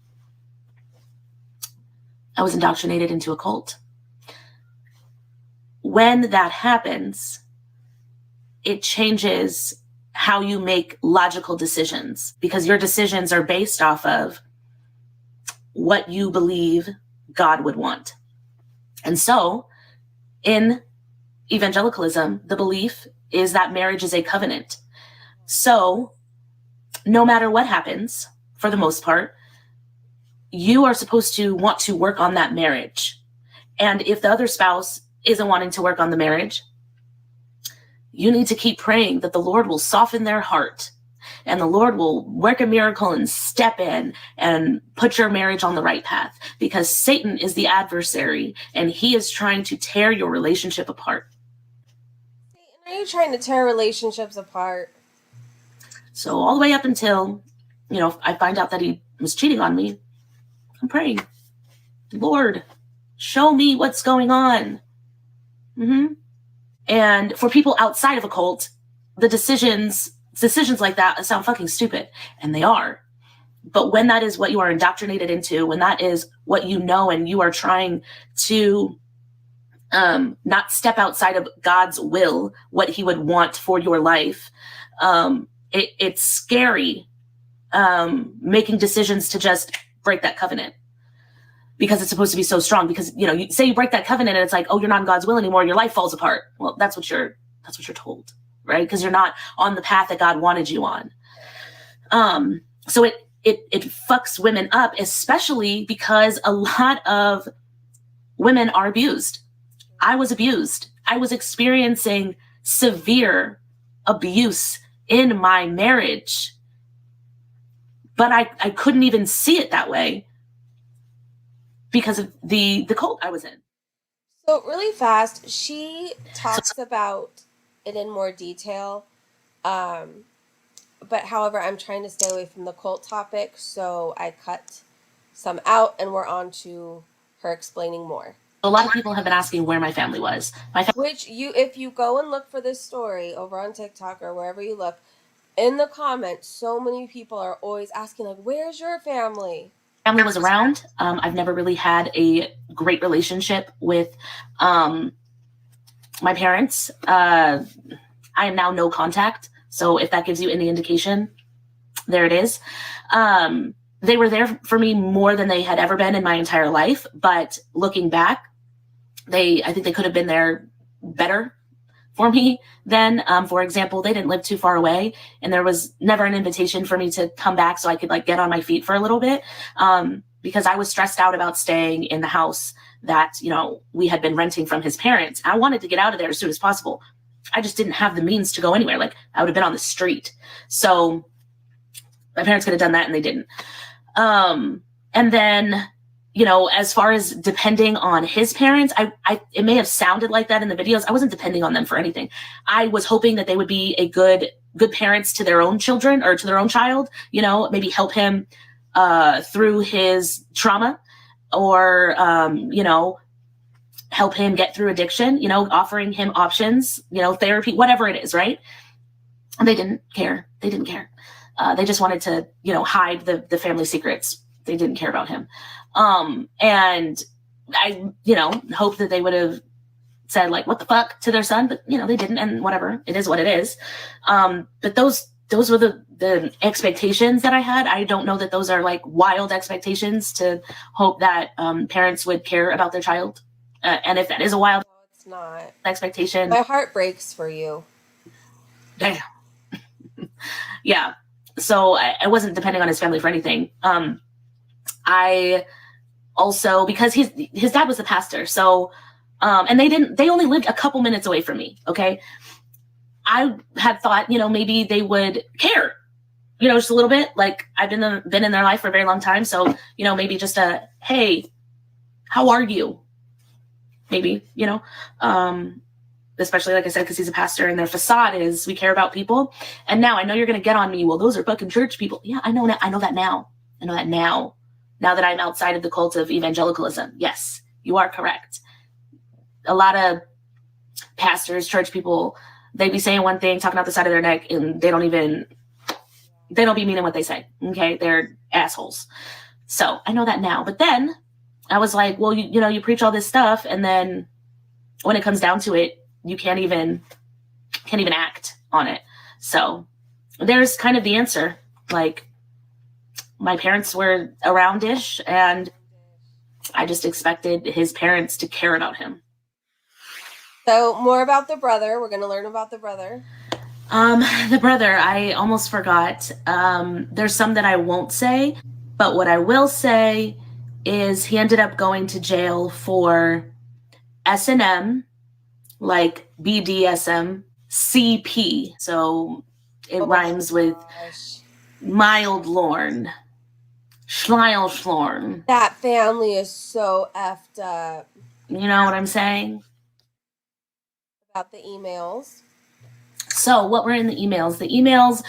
I was indoctrinated into a cult. When that happens, it changes how you make logical decisions, because your decisions are based off of what you believe God would want. And so in evangelicalism, the belief is that marriage is a covenant. So no matter what happens, for the most part, you are supposed to want to work on that marriage. And if the other spouse isn't wanting to work on the marriage, you need to keep praying that the Lord will soften their heart and the Lord will work a miracle and step in and put your marriage on the right path, because Satan is the adversary and he is trying to tear your relationship apart.
Satan, are you trying to tear relationships apart?
So all the way up until, I find out that he was cheating on me, I'm praying, Lord, show me what's going on. And for people outside of a cult, the decisions like that sound fucking stupid, and they are. But when that is what you are indoctrinated into, when that is what you know, and you are trying to not step outside of God's will, what he would want for your life, it's scary making decisions to just break that covenant, because it's supposed to be so strong. Because you say you break that covenant and it's like, oh, you're not in God's will anymore, your life falls apart. Well, that's what you're told, right? Because you're not on the path that God wanted you on. So it fucks women up, especially because a lot of women are abused. I was abused. I was experiencing severe abuse in my marriage, but I couldn't even see it that way because of the cult I was in.
So really fast, she talks about it in more detail. But however, I'm trying to stay away from the cult topic, so I cut some out and we're on to her explaining more.
A lot of people have been asking where my family was.
Which if you go and look for this story over on TikTok or wherever you look, in the comments, so many people are always asking, like, where's your family?
Family was around. I've never really had a great relationship with my parents. I am now no contact. So if that gives you any indication, there it is. They were there for me more than they had ever been in my entire life. But looking back, I think they could have been there better for me then. For example, they didn't live too far away, and there was never an invitation for me to come back so I could get on my feet for a little bit, because I was stressed out about staying in the house that, we had been renting from his parents. I wanted to get out of there as soon as possible. I just didn't have the means to go anywhere. I would have been on the street. So my parents could have done that, and they didn't. And then, as far as depending on his parents, it may have sounded like that in the videos. I wasn't depending on them for anything. I was hoping that they would be a good parents to their own children or to their own child, maybe help him through his trauma, or, help him get through addiction, offering him options, therapy, whatever it is, right? And they didn't care. They didn't care. They just wanted to, hide the family secrets. They didn't care about him. And I, hope that they would have said, what the fuck to their son, but, they didn't, and whatever, it is what it is. But those were the expectations that I had. I don't know that those are wild expectations to hope that parents would care about their child. And if that is a wild
it's not
expectation,
my heart breaks for you.
Damn. Yeah. So I wasn't depending on his family for anything. I also, because his dad was the pastor. So, and they only lived a couple minutes away from me. Okay. I had thought, maybe they would care, just a little bit. I've been in their life for a very long time. So, maybe just hey, how are you? Maybe, especially like I said, because he's a pastor and their facade is we care about people. And now I know you're going to get on me. Well, those are fucking church people. Yeah, I know that. I know that now. Now that I'm outside of the cult of evangelicalism. Yes, you are correct. A lot of pastors, church people, they be saying one thing, talking out the side of their neck, and they don't be meaning what they say. Okay. They're assholes. So I know that now. But then I was like, well, you preach all this stuff, and then when it comes down to it, you can't even act on it. So there's kind of the answer. Like, my parents were around-ish, and I just expected his parents to care about him.
So more about the brother. We're going to learn about the brother.
The brother, I almost forgot. There's some that I won't say, but what I will say is he ended up going to jail for S&M, like BDSM, CP. So it rhymes with mild lorn. Schleilschlorn.
That family is so effed up.
You know what I'm saying?
About the emails.
So what were in the emails? The emails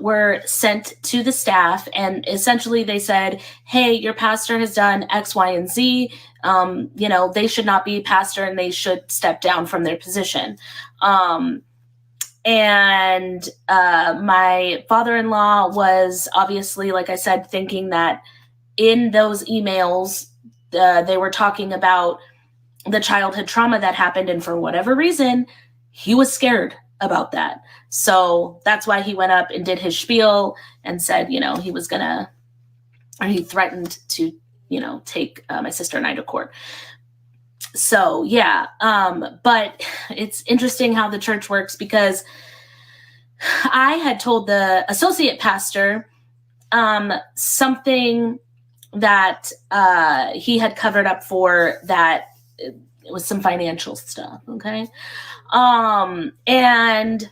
were sent to the staff, and essentially they said, hey, your pastor has done X, Y, and Z. They should not be pastor and they should step down from their position. And my father-in-law was obviously, like I said, thinking that in those emails, they were talking about the childhood trauma that happened. And for whatever reason, he was scared about that. So that's why he went up and did his spiel and said, he was gonna, or he threatened to, take my sister and I to court. So yeah, but it's interesting how the church works, because I had told the associate pastor something that he had covered up for, that it was some financial stuff, okay? And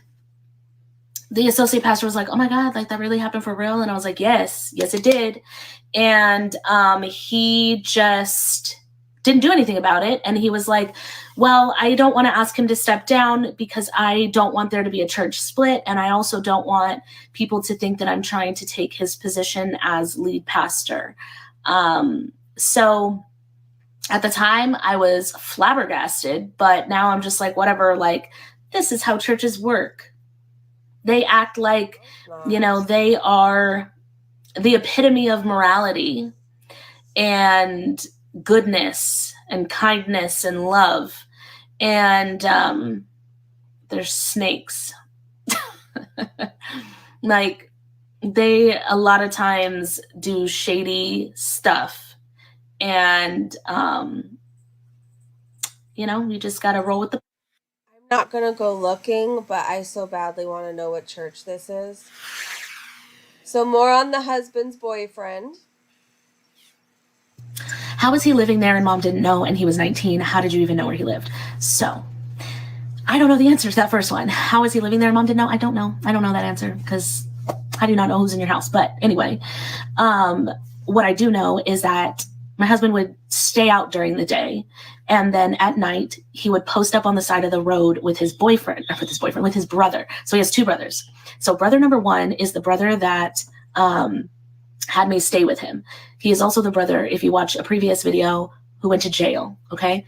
the associate pastor was like, oh my God, like that really happened for real? And I was like, yes, it did. And he just didn't do anything about it. And he was like, well, I don't want to ask him to step down because I don't want there to be a church split. And I also don't want people to think that I'm trying to take his position as lead pastor. So at the time I was flabbergasted, but now I'm just like, whatever, like, this is how churches work. They act like, they are the epitome of morality and goodness and kindness and love. And there's snakes. Like, they a lot of times do shady stuff. And, you just got to roll with the.
I'm not going to go looking, but I so badly want to know what church this is. So more on the husband's boyfriend.
How was he living there and mom didn't know, and he was 19? How did you even know where he lived? So I don't know the answer to that first one. How is he living there and mom didn't know? I don't know. I don't know that answer, because I do not know who's in your house. But anyway, what I do know is that my husband would stay out during the day, and then at night he would post up on the side of the road with his brother. So he has two brothers. So brother number one is the brother that had me stay with him. He is also the brother, if you watch a previous video, who went to jail. Okay.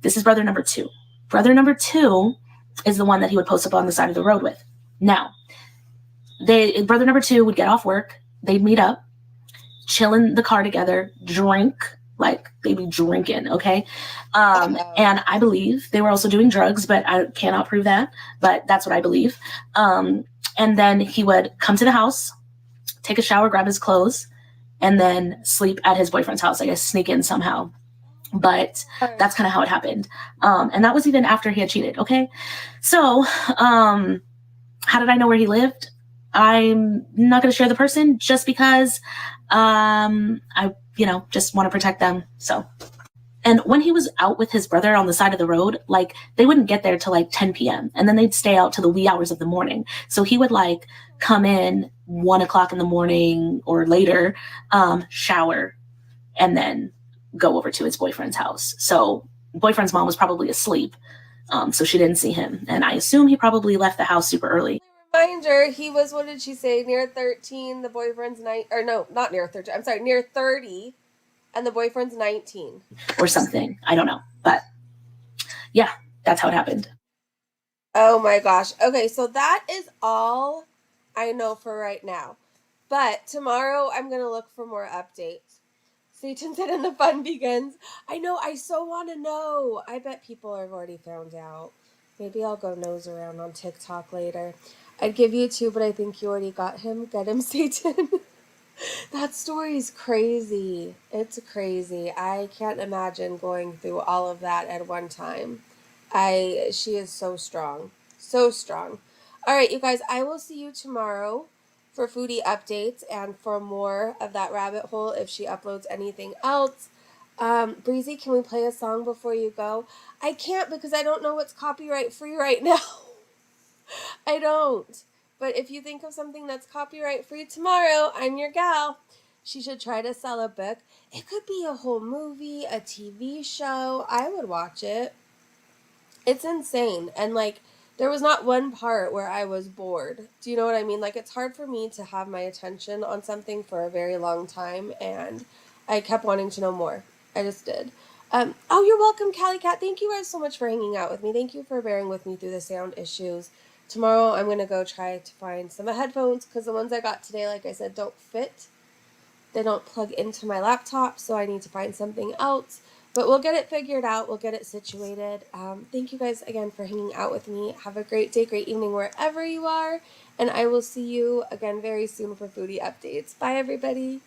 This is brother number two. Brother number two is the one that he would post up on the side of the road with. Now, brother number two would get off work. They'd meet up, chill in the car together, drink, like they'd be drinking, okay? And I believe they were also doing drugs, but I cannot prove that, but that's what I believe. And then he would come to the house, take a shower, grab his clothes, and then sleep at his boyfriend's house. I guess sneak in somehow. But that's kind of how it happened. And that was even after he had cheated, okay? So how did I know where he lived? I'm not going to share the person just because I, just want to protect them. So, and when he was out with his brother on the side of the road, like they wouldn't get there till like 10 p.m. and then they'd stay out to the wee hours of the morning. So he would like come in 1 o'clock in the morning or later, shower, and then go over to his boyfriend's house. So boyfriend's mom was probably asleep. So she didn't see him. And I assume he probably left the house super early.
Reminder, he was, what did she say, near 13, the boyfriend's not near 13, I'm sorry, near 30, and the boyfriend's 19.
Or something, I don't know, but yeah, that's how it happened.
Oh my gosh, okay, so that is all I know for right now, but tomorrow I'm going to look for more updates. Satan said, and the fun begins. I know, I so want to know. I bet people have already found out. Maybe I'll go nose around on TikTok later. I'd give you 2, but I think you already got him. Get him, Satan. That story's crazy. It's crazy. I can't imagine going through all of that at one time. She is so strong. So strong. All right, you guys, I will see you tomorrow for foodie updates and for more of that rabbit hole if she uploads anything else. Breezy, can we play a song before you go? I can't because I don't know what's copyright free right now. I don't. But if you think of something that's copyright free tomorrow, I'm your gal. She should try to sell a book. It could be a whole movie, a TV show. I would watch it. It's insane. And like, there was not one part where I was bored. Do you know what I mean? Like, it's hard for me to have my attention on something for a very long time, and I kept wanting to know more. I just did. Oh, you're welcome, Callie Cat. Thank you guys so much for hanging out with me. Thank you for bearing with me through the sound issues. Tomorrow, I'm going to go try to find some headphones because the ones I got today, like I said, don't fit. They don't plug into my laptop, so I need to find something else. But we'll get it figured out. We'll get it situated. Thank you guys again for hanging out with me. Have a great day, great evening wherever you are. And I will see you again very soon for foodie updates. Bye, everybody.